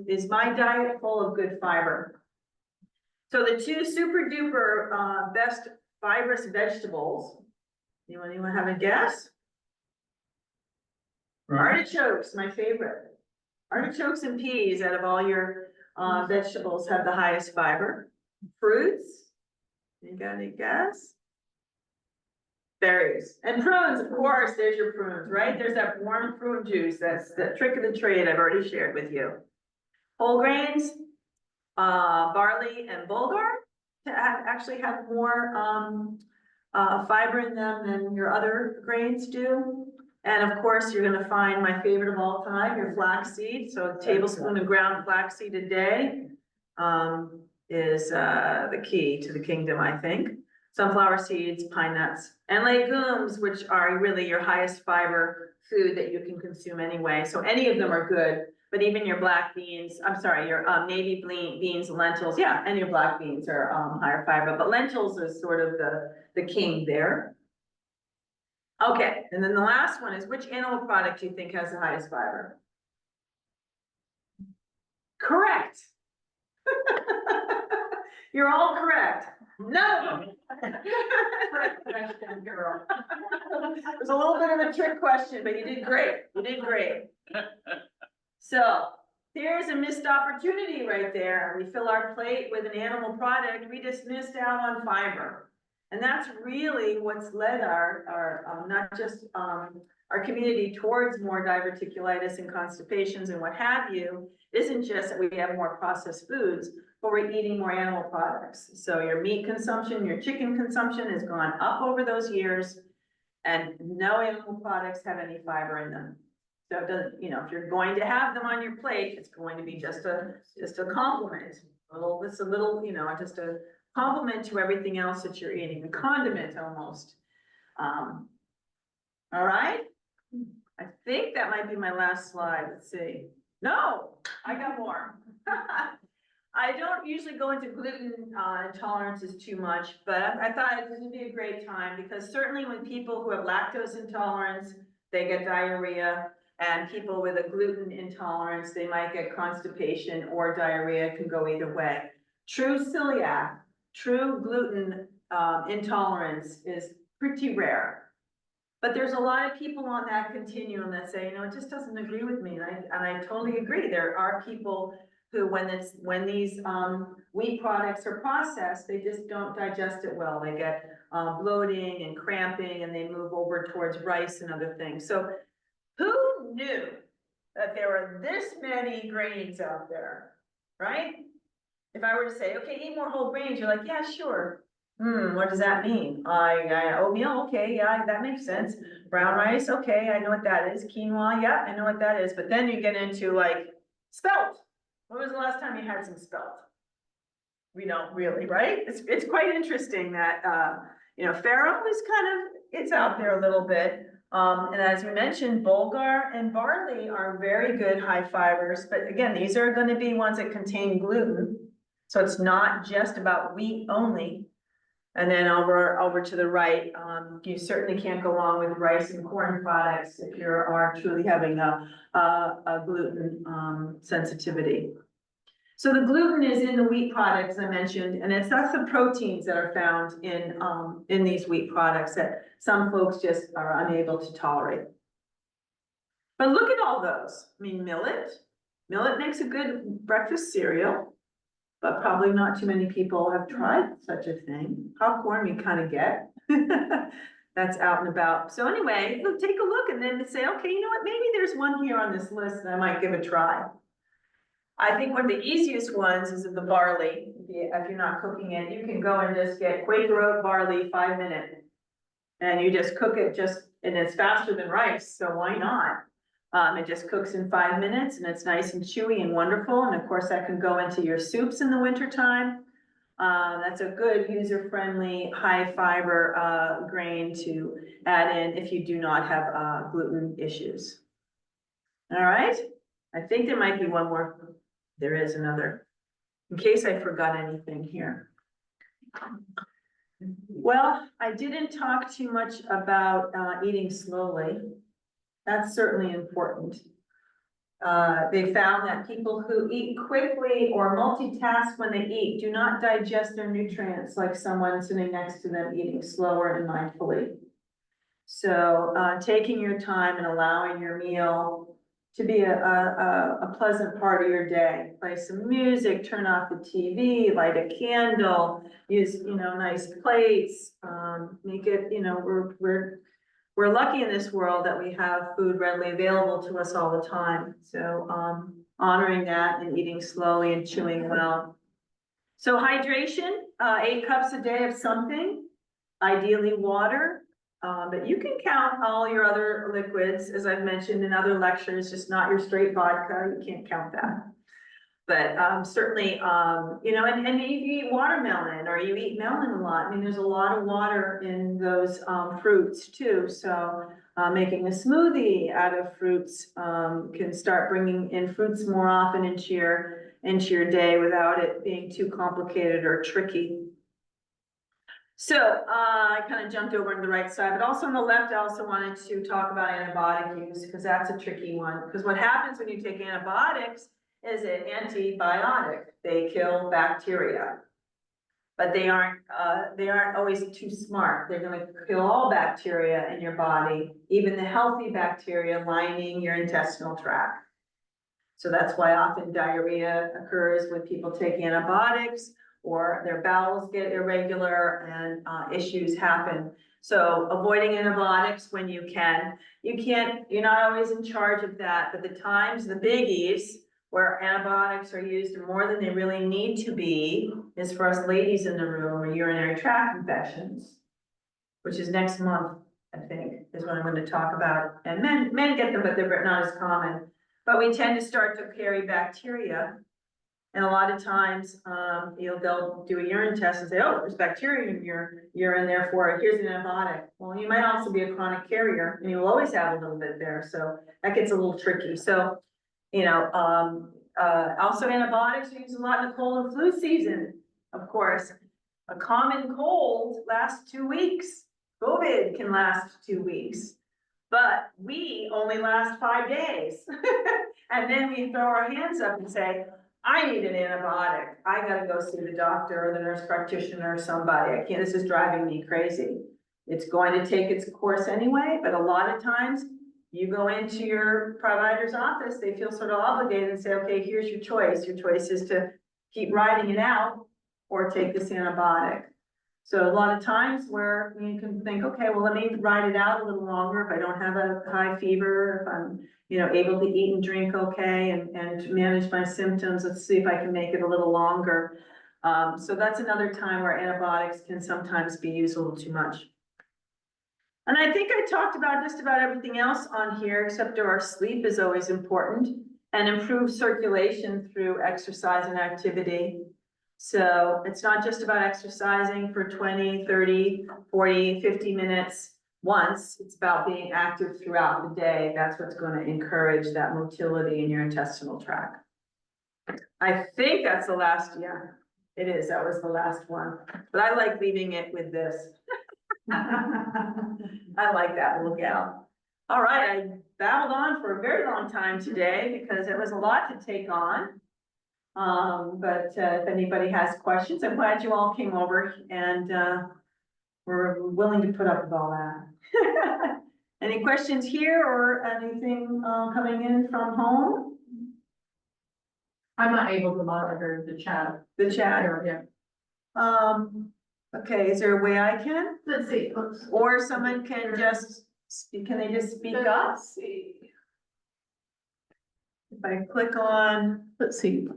is my diet full of good fiber? So the 2 super duper best fibrous vegetables, anyone have a guess? Artichokes, my favorite. Artichokes and peas out of all your vegetables have the highest fiber. Fruits, you got any guess? Berries and prunes, of course, there's your prunes, right? There's that warm prune juice. That's the trick of the trade I've already shared with you. Whole grains, barley and bulgur actually have more fiber in them than your other grains do. And of course, you're gonna find my favorite of all time, your flaxseed. So a tablespoon of ground flaxseed a day is the key to the kingdom, I think. Sunflower seeds, pine nuts, and legumes, which are really your highest fiber food that you can consume anyway. So any of them are good, but even your black beans, I'm sorry, your navy beans, lentils, yeah, and your black beans are higher fiber, but lentils is sort of the king there. Okay, and then the last one is, which animal product do you think has the highest fiber? Correct. You're all correct. No. Question, girl. It was a little bit of a trick question, but you did great. You did great. So here's a missed opportunity right there. We fill our plate with an animal product. We just missed out on fiber. And that's really what's led our not just our community towards more diverticulitis and constipations and what have you. Isn't just that we have more processed foods, but we're eating more animal products. So your meat consumption, your chicken consumption has gone up over those years, and no animal products have any fiber in them. So it doesn't, you know, if you're going to have them on your plate, it's going to be just a compliment. It's a little, you know, just a compliment to everything else that you're eating, a condiment almost. All right, I think that might be my last slide. Let's see. No, I got more. I don't usually go into gluten intolerances too much, but I thought this would be a great time because certainly when people who have lactose intolerance, they get diarrhea, and people with a gluten intolerance, they might get constipation or diarrhea. It can go either way. True celiac, true gluten intolerance is pretty rare. But there's a lot of people on that continuum that say, you know, it just doesn't agree with me. And I totally agree. There are people who, when these wheat products are processed, they just don't digest it well. They get bloating and cramping, and they move over towards rice and other things. So who knew that there were this many grains out there, right? If I were to say, okay, eat more whole grains, you're like, yeah, sure. What does that mean? Oatmeal, okay, yeah, that makes sense. Brown rice, okay, I know what that is. Quinoa, yeah, I know what that is. But then you get into like spelt. When was the last time you had some spelt? We don't really, right? It's quite interesting that you know, farro is it's out there a little bit. And as we mentioned, bulgur and barley are very good high fibers, but again, these are going to be ones that contain gluten. So it's not just about wheat only. And then over to the right, you certainly can't go wrong with rice and corn products if you are truly having a gluten sensitivity. So the gluten is in the wheat products I mentioned, and that's the proteins that are found in these wheat products that some folks just are unable to tolerate. But look at all those. I mean, millet makes a good breakfast cereal, but probably not too many people have tried such a thing. Popcorn you kind of get. That's out and about. So anyway, take a look and then say, okay, you know what, maybe there's one here on this list that I might give a try. I think one of the easiest ones is the barley. If you're not cooking it, you can go and just get Quaker oat barley 5 minutes. And you just cook it and it's faster than rice, so why not? It just cooks in 5 minutes and it's nice and chewy and wonderful. And of course that can go into your soups in the wintertime. That's a good user-friendly, high fiber grain to add in if you do not have gluten issues. All right, I think there might be one more. There is another, in case I forgot anything here. Well, I didn't talk too much about eating slowly. That's certainly important. They found that people who eat quickly or multitask when they eat do not digest their nutrients like someone sitting next to them eating slower and mindfully. So taking your time and allowing your meal to be a pleasant part of your day. Play some music, turn off the TV, light a candle, use, you know, nice plates, make it, you know, we're lucky in this world that we have food readily available to us all the time. So honoring that and eating slowly and chewing well. So hydration, 8 cups a day of something, ideally water. But you can count all your other liquids, as I've mentioned in other lectures, just not your straight vodka, you can't count that. But certainly, you know, and if you eat watermelon or you eat melon a lot, I mean, there's a lot of water in those fruits too. So making a smoothie out of fruits can start bringing in fruits more often into your day without it being too complicated or tricky. So I kind of jumped over to the right side, but also on the left, I also wanted to talk about antibiotic use because that's a tricky one. Because what happens when you take antibiotics is an antibiotic. They kill bacteria, but they aren't always too smart. They're going to kill all bacteria in your body, even the healthy bacteria lining your intestinal tract. So that's why often diarrhea occurs when people take antibiotics or their bowels get irregular and issues happen. So avoiding antibiotics when you can. You're not always in charge of that, but the times, the biggies, where antibiotics are used more than they really need to be is for us ladies in the room or urinary tract infections, which is next month, I think, is what I'm going to talk about. And men get them, but they're not as common. But we tend to start to carry bacteria. And a lot of times, they'll do a urine test and say, oh, there's bacteria in your urine, therefore here's an antibiotic. Well, you might also be a chronic carrier and you will always have a little bit there. So that gets a little tricky. So also antibiotics are used a lot in the cold and flu season, of course. A common cold lasts 2 weeks. COVID can last 2 weeks, but we only last 5 days. And then we throw our hands up and say, I need an antibiotic. I gotta go see the doctor or the nurse practitioner or somebody. This is driving me crazy. It's going to take its course anyway, but a lot of times you go into your provider's office, they feel sort of obligated and say, okay, here's your choice. Your choice is to keep riding it out or take this antibiotic. So a lot of times where you can think, okay, well, let me ride it out a little longer if I don't have a high fever, if I'm, able to eat and drink okay and manage my symptoms. Let's see if I can make it a little longer. So that's another time where antibiotics can sometimes be used a little too much. And I think I talked about just about everything else on here, except our sleep is always important and improved circulation through exercise and activity. So it's not just about exercising for 20, 30, 40, 50 minutes once. It's about being active throughout the day. That's what's going to encourage that motility in your intestinal tract. I think that's the last, yeah, it is. That was the last one. But I like leaving it with this. I like that little gal. All right, I babbled on for a very long time today because it was a lot to take on. But if anybody has questions, I'm glad you all came over and we're willing to put up with all that. Any questions here or anything coming in from home? I'm not able to monitor the chat. The chat? Yeah. Okay, is there a way I can? Let's see. Or someone can just speak, can they just speak up? Let's see. If I click on, Let's see.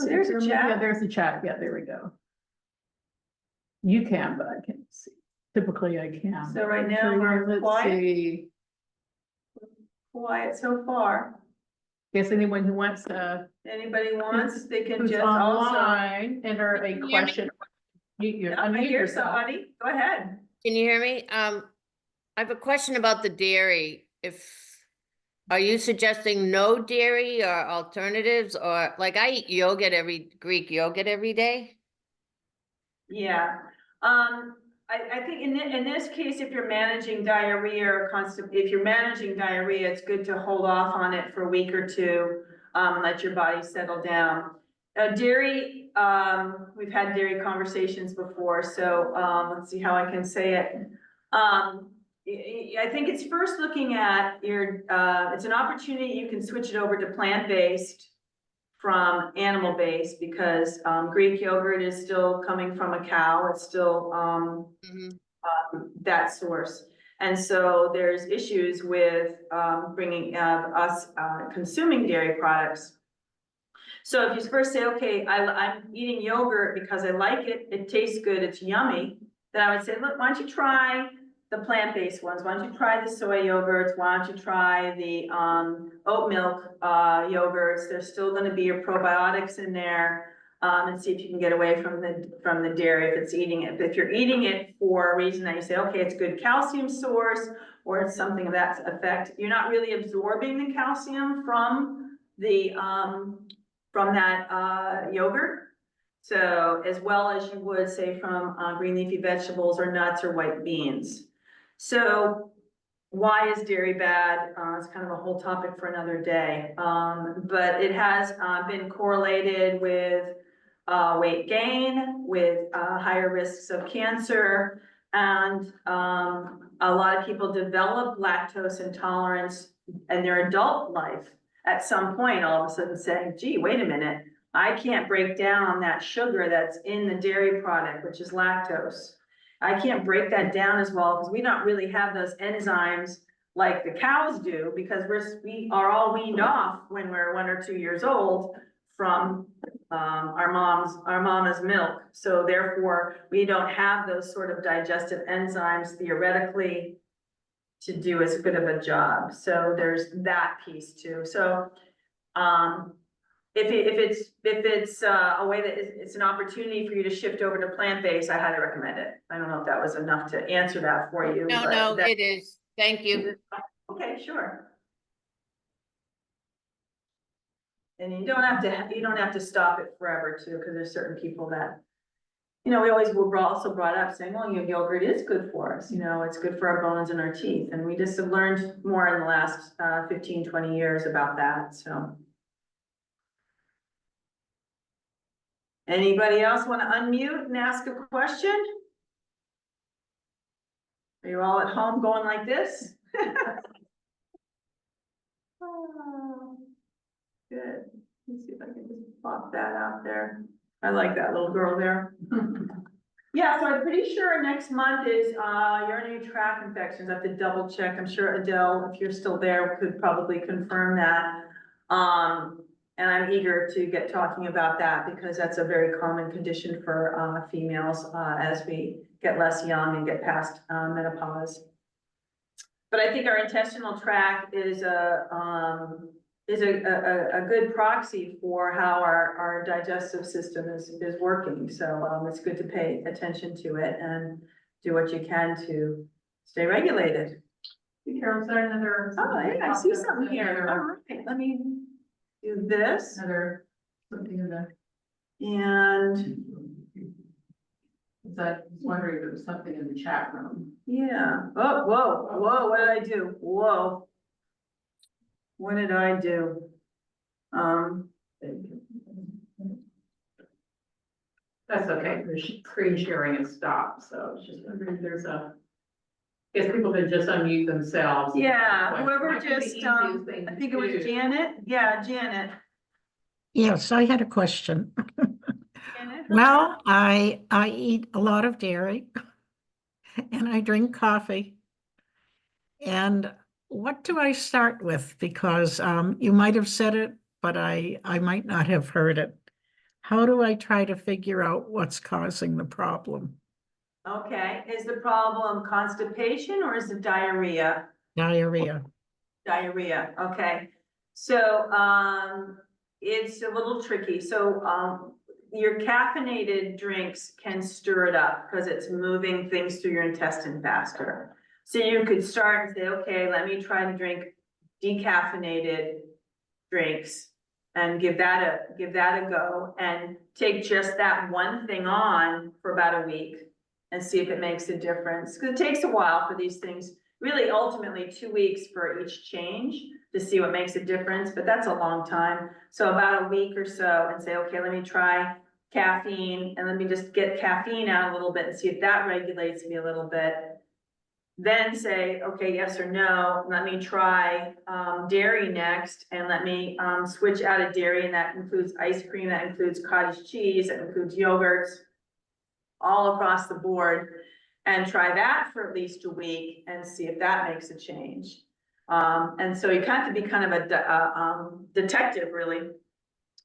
There's a chat. Yeah, there's a chat. Yeah, there we go. You can, but I can't see. Typically I can. so right now we're Let's quiet, see. quiet so far. Guess anyone who wants to, Anybody wants, they can who's just also. online, enter a question. Yeah, I Unmute hear yourself. somebody, go ahead. Can you hear me? I have a question about the dairy. Are you suggesting no dairy or alternatives, or like I eat Greek yogurt every day? Yeah, I think in this case, if you're managing diarrhea or if you're managing diarrhea, it's good to hold off on it for a week or two, let your body settle down. Dairy, we've had dairy conversations before, so let's see how I can say it. I think it's first looking at it's an opportunity, you can switch it over to plant-based from animal-based because Greek yogurt is still coming from a cow. It's still that source. And so there's issues with bringing us consuming dairy products. So if you first say, okay, I'm eating yogurt because I like it, it tastes good, it's yummy, then I would say, look, why don't you try the plant-based ones. Why don't you try the soy yogurts? Why don't you try the, oat milk, yogurts? There's still gonna be your probiotics in there. And see if you can get away from the dairy if it's eating it. But if you're eating it for a reason that you say, okay, it's a good calcium source, or it's something of that effect, you're not really absorbing the calcium from the, from that, yogurt. So as well as you would say from, green leafy vegetables or nuts or white beans. So why is dairy bad? It's kind of a whole topic for another day. But it has, been correlated with, weight gain, with, higher risks of cancer. And, a lot of people develop lactose intolerance in their adult life at some point, all of a sudden saying, gee, wait a minute, I can't break down that sugar that's in the dairy product, which is lactose. I can't break that down as well because we don't really have those enzymes like the cows do, because we are all weaned off when we're 1 or 2 years old from our mama's milk. So therefore, we don't have those sort of digestive enzymes theoretically to do as good of a job. So there's that piece too. So if it's a way that it's an opportunity for you to shift over to plant-based, I highly recommend it. I don't know if that was enough to answer that for you. No, but no, that- it is. Thank you. Okay, sure. And you don't have to stop it forever too, because there's certain people that, we always were also brought up saying, well, yogurt is good for us, it's good for our bones and our teeth. And we just have learned more in the last 15, 20 years about that, so. Anybody else want to unmute and ask a question? Are you all at home going like this? Oh, good. Let's see if I can just pop that out there. I like that little girl there. Yeah, so I'm pretty sure next month is urinary tract infections. I have to double check. I'm sure Adele, if you're still there, could probably confirm that. And I'm eager to get talking about that because that's a very common condition for females as we get less young and get past menopause. But I think our intestinal tract is a good proxy for how our digestive system is working. So it's good to pay attention to it and do what you can to stay regulated. Hey, Carol, is there another? Oh, yeah, I see something here. All right, let me do this Another, something in the, and I was wondering if it was something in the chat room. yeah. Oh, whoa, what did I do? Whoa. What did I do? That's okay, the screen sharing is stopped, so it's just wondering if there's I guess people can just unmute themselves. Yeah, whoever Might be the just, easiest thing I to think it was do. Janet. Yeah, Janet. Yes, I had a question. Janet? Well, I eat a lot of dairy and I drink coffee. And what do I start with? Because you might have said it, but I might not have heard it. How do I try to figure out what's causing the problem? Okay, is the problem constipation or is it diarrhea? Diarrhea. Diarrhea, okay. So, it's a little tricky. So, your caffeinated drinks can stir it up because it's moving things through your intestine faster. So you could start and say, okay, let me try to drink decaffeinated drinks and give that a go and take just that one thing on for about a week and see if it makes a difference. Because it takes a while for these things, really ultimately 2 weeks for each change to see what makes a difference, but that's a long time. So about a week or so and say, okay, let me try caffeine and let me just get caffeine out a little bit and see if that regulates me a little bit. Then say, okay, yes or no, let me try dairy next and let me switch out of dairy, and that includes ice cream, that includes cottage cheese, that includes yogurts, all across the board, and try that for at least a week and see if that makes a change. And so you have to be kind of a detective really,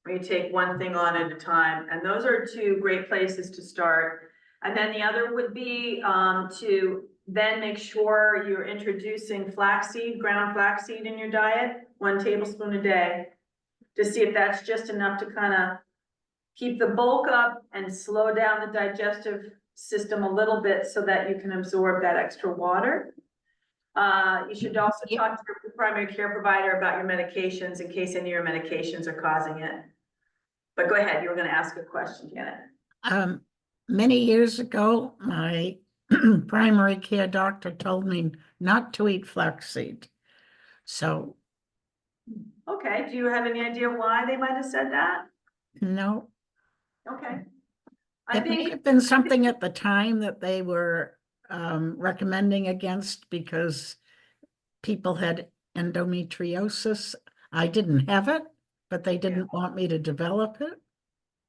where you take one thing on at a time, and those are 2 great places to start. And then the other would be to then make sure you're introducing flaxseed, ground flaxseed in your diet, 1 tablespoon a day, to see if that's just enough to kind of keep the bulk up and slow down the digestive system a little bit so that you can absorb that extra water. You should also Yeah. talk to your primary care provider about your medications in case any of your medications are causing it. But go ahead, you were gonna ask a question, Janet. Many years ago, my primary care doctor told me not to eat flaxseed. So, Okay, do you have any idea why they might have said that? no, Okay. I it may think, have been something at the time that they were recommending against because people had endometriosis. I didn't have it, but they didn't want me to develop it.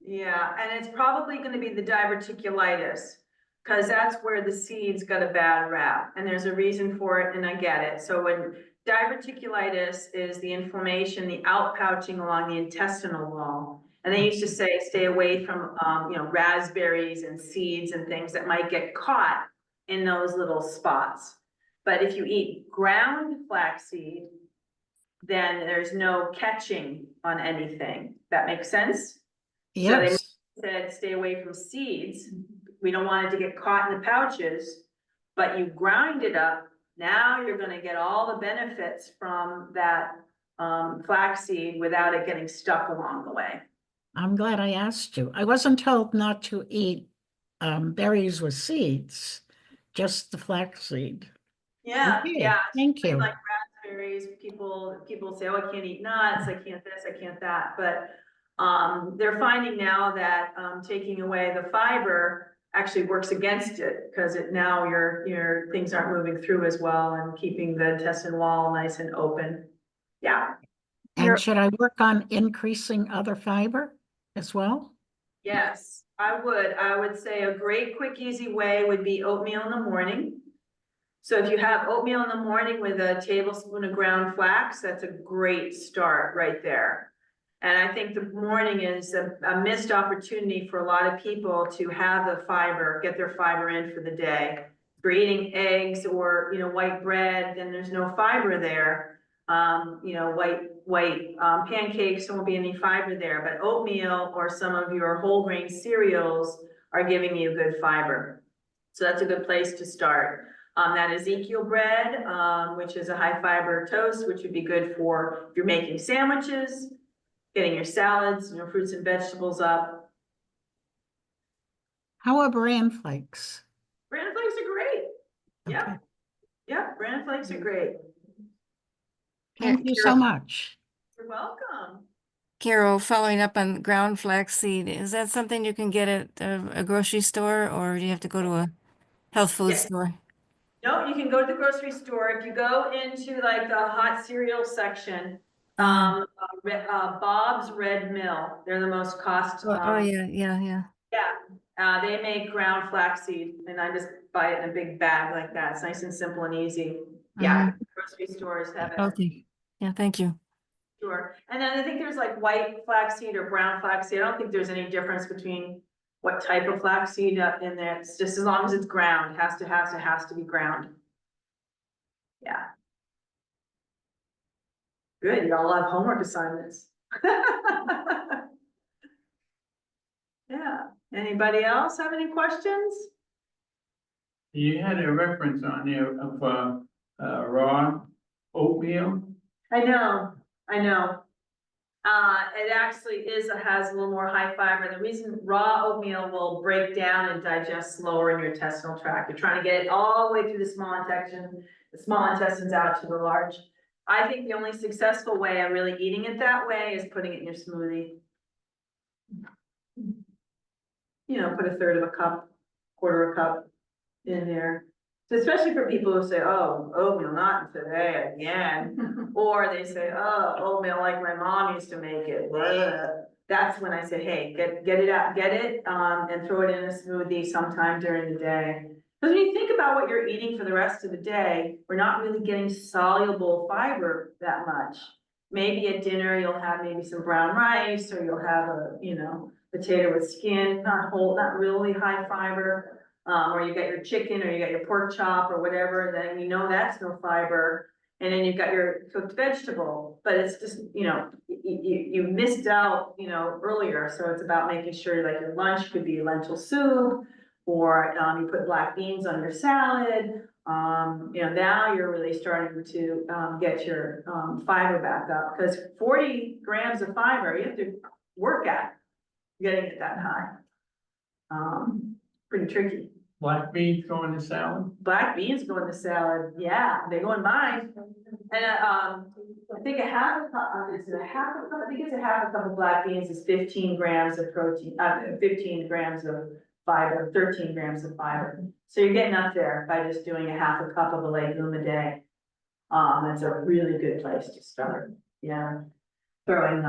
yeah, and it's probably gonna be the diverticulitis, because that's where the seeds got a bad rap, and there's a reason for it, and I get it. So when diverticulitis is the inflammation, the outpouching along the intestinal wall, and they used to say, stay away from, raspberries and seeds and things that might get caught in those little spots. But if you eat ground flaxseed, then there's no catching on anything. That makes sense? Yes, Said stay away from seeds. We don't want it to get caught in the pouches, but you grind it up. Now you're gonna get all the benefits from that flaxseed without it getting stuck along the way. I'm glad I asked you. I wasn't told not to eat berries with seeds, just the flaxseed. Yeah, Okay, yeah. thank you. Like raspberries, people say, oh, I can't eat nuts, I can't this, I can't that, but they're finding now that taking away the fiber actually works against it, because now your things aren't moving through as well and keeping the intestine wall nice and open. Yeah, And should I work on increasing other fiber as well? yes, I would say a great, quick, easy way would be oatmeal in the morning. So if you have oatmeal in the morning with a tablespoon of ground flax, that's a great start right there. And I think the morning is a missed opportunity for a lot of people to have the fiber, get their fiber in for the day. If you're eating eggs or, white bread, then there's no fiber there. White pancakes, there won't be any fiber there, but oatmeal or some of your whole grain cereals are giving you good fiber. So that's a good place to start. That Ezekiel bread, which is a high fiber toast, which would be good for if you're making sandwiches, getting your salads, fruits and vegetables up. How are bran flakes? Bran flakes are great. Okay. Yep, yep, bran flakes are great. Thank you so much. You're welcome. Carol, following up on ground flaxseed, is that something you can get at a grocery store, or do you have to go to a health food Yes. store? No, you can go to the grocery store. If you go into like the hot cereal section, Bob's Red Mill, they're the most cost. Oh, yeah. They make ground flaxseed, and I just buy it in a big bag like that. It's nice and simple and easy. Yeah, grocery stores have it. Okay. Yeah, thank you. Sure. And then I think there's like white flaxseed or brown flaxseed. I don't think there's any difference between what type of flaxseed in there. It's just as long as it's ground, has to be ground. Yeah. Good, y'all have homework assignments. Yeah, anybody else have any questions? You had a reference on there of, raw oatmeal. I know. It actually has a little more high fiber. The reason raw oatmeal will break down and digest slower in your intestinal tract. You're trying to get it all the way through the small intestines out to the large. I think the only successful way of really eating it that way is putting it in your smoothie. Put a third of a cup, quarter of a cup in there. Especially for people who say, oh, oatmeal, not today again. Or they say, oh, oatmeal like my mom used to make it. Blah. That's when I say, hey, get it out, and throw it in a smoothie sometime during the day. Because when you think about what you're eating for the rest of the day, we're not really getting soluble fiber that much. Maybe at dinner, you'll have maybe some brown rice, or you'll have a, potato with skin, not really high fiber. or you got your chicken, or you got your pork chop or whatever, then you know that's no fiber. And then you've got your cooked vegetable, but it's just, you missed out, earlier, so it's about making sure like your lunch could be lentil soup, or, you put black beans on your salad. Now you're really starting to, get your, fiber back up, because 40 grams of fiber, you have to work at getting it that high. Pretty tricky. Black beans go in the salad? Black beans go in the salad, yeah, they go in mine. And, I think a half a cup, is it a half a cup? I think it's a half a cup of black beans is 15 grams of protein, 15 grams of fiber, 13 grams of fiber. So you're getting up there by just doing a half a cup of a legume a day. That's a really good place to start, yeah. Throwing,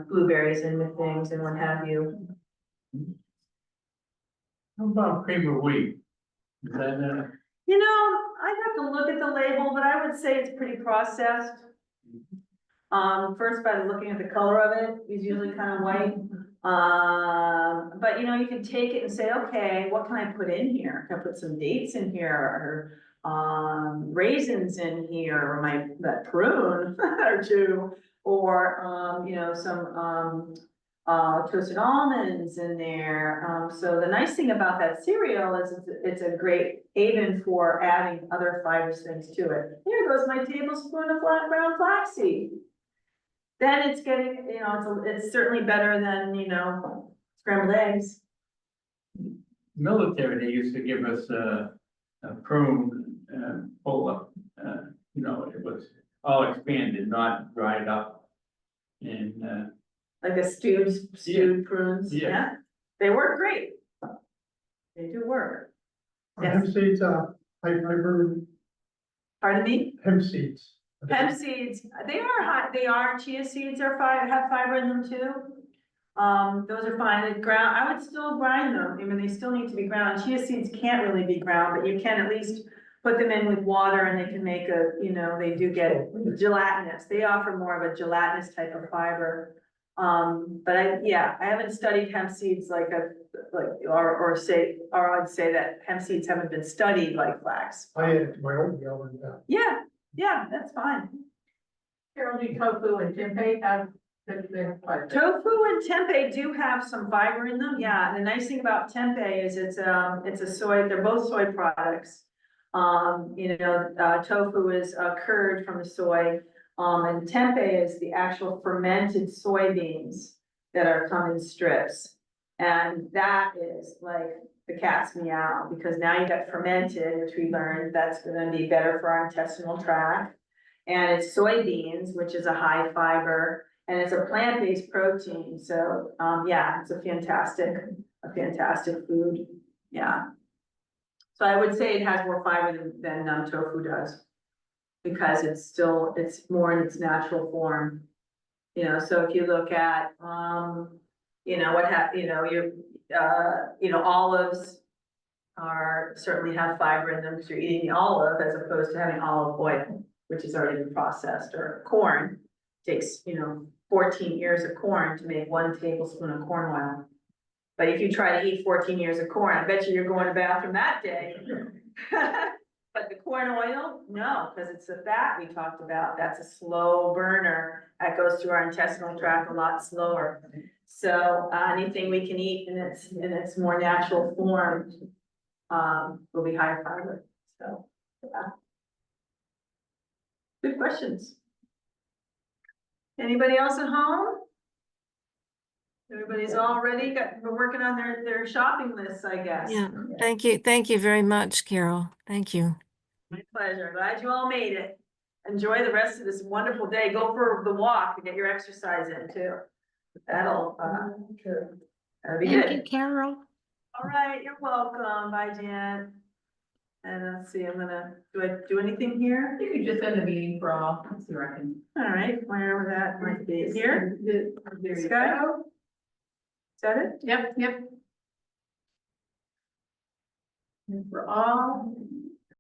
blueberries in with things and what have you. How about cream of wheat? Is that, I'd have to look at the label, but I would say it's pretty processed. First by looking at the color of it, it's usually kind of white. But you can take it and say, okay, what can I put in here? Can I put some dates in here, or raisins in here, or that prune or two, or some toasted almonds in there. So the nice thing about that cereal is it's a great haven for adding other fibrous things to it. Here goes my tablespoon of ground flaxseed. Then it's getting, it's certainly better than, scrambled eggs. military, they used to give us a prune, full of, it was all expanded, not dried up. And, Like a stewed prunes, Yeah. yeah, they work great. They do work. Hemp Yes, seeds, high fiber, pardon me? hemp seeds. Hemp seeds, they are, chia seeds have fiber in them too. Those are fine, I would still grind them, they still need to be ground. Chia seeds can't really be ground, but you can at least put them in with water and they can make they do get gelatinous. They offer more of a gelatinous type of fiber. But I haven't studied hemp seeds or I'd say that hemp seeds haven't been studied like flax. I add it to my oatmeal and, Yeah, that's fine. Carol, do tofu and tempeh have the fiber? Tofu and tempeh do have some fiber in them, yeah. The nice thing about tempeh is it's a soy, they're both soy products. Tofu is a curd from the soy, and tempeh is the actual fermented soybeans that are come in strips. And that is like the cat's meow, because now you got fermented, which we learned that's gonna be better for our intestinal tract. And it's soybeans, which is a high fiber, and it's a plant-based protein, so, it's a fantastic food, yeah. So I would say it has more fiber than tofu does, because it's more in its natural form. So if you look at, olives certainly have fiber in them, because you're eating the olive as opposed to having olive oil, which has already been processed, or corn. Takes, 14 ears of corn to make 1 tablespoon of corn oil. But if you try to eat 14 ears of corn, I bet you're going to the bathroom that day. But the corn oil, no, because it's the fat we talked about. That's a slow burner. That goes through our intestinal tract a lot slower. So anything we can eat in its more natural form will be higher fiber. So, yeah. Good questions. Anybody else at home? Everybody's all ready, we're working on their shopping lists, I guess. Yeah, thank you very much, Carol. Thank you. My pleasure, glad you all made it. Enjoy the rest of this wonderful day, go for the walk to get your exercise in too. That'll be Thank you, good. Carol. All right, you're welcome, bye Jan. And let's see, do I do anything here? You could just end the meeting for all, what's the reckon? All right, wherever that might be, here, There you Scott? go. Is that it? Yep. And for all,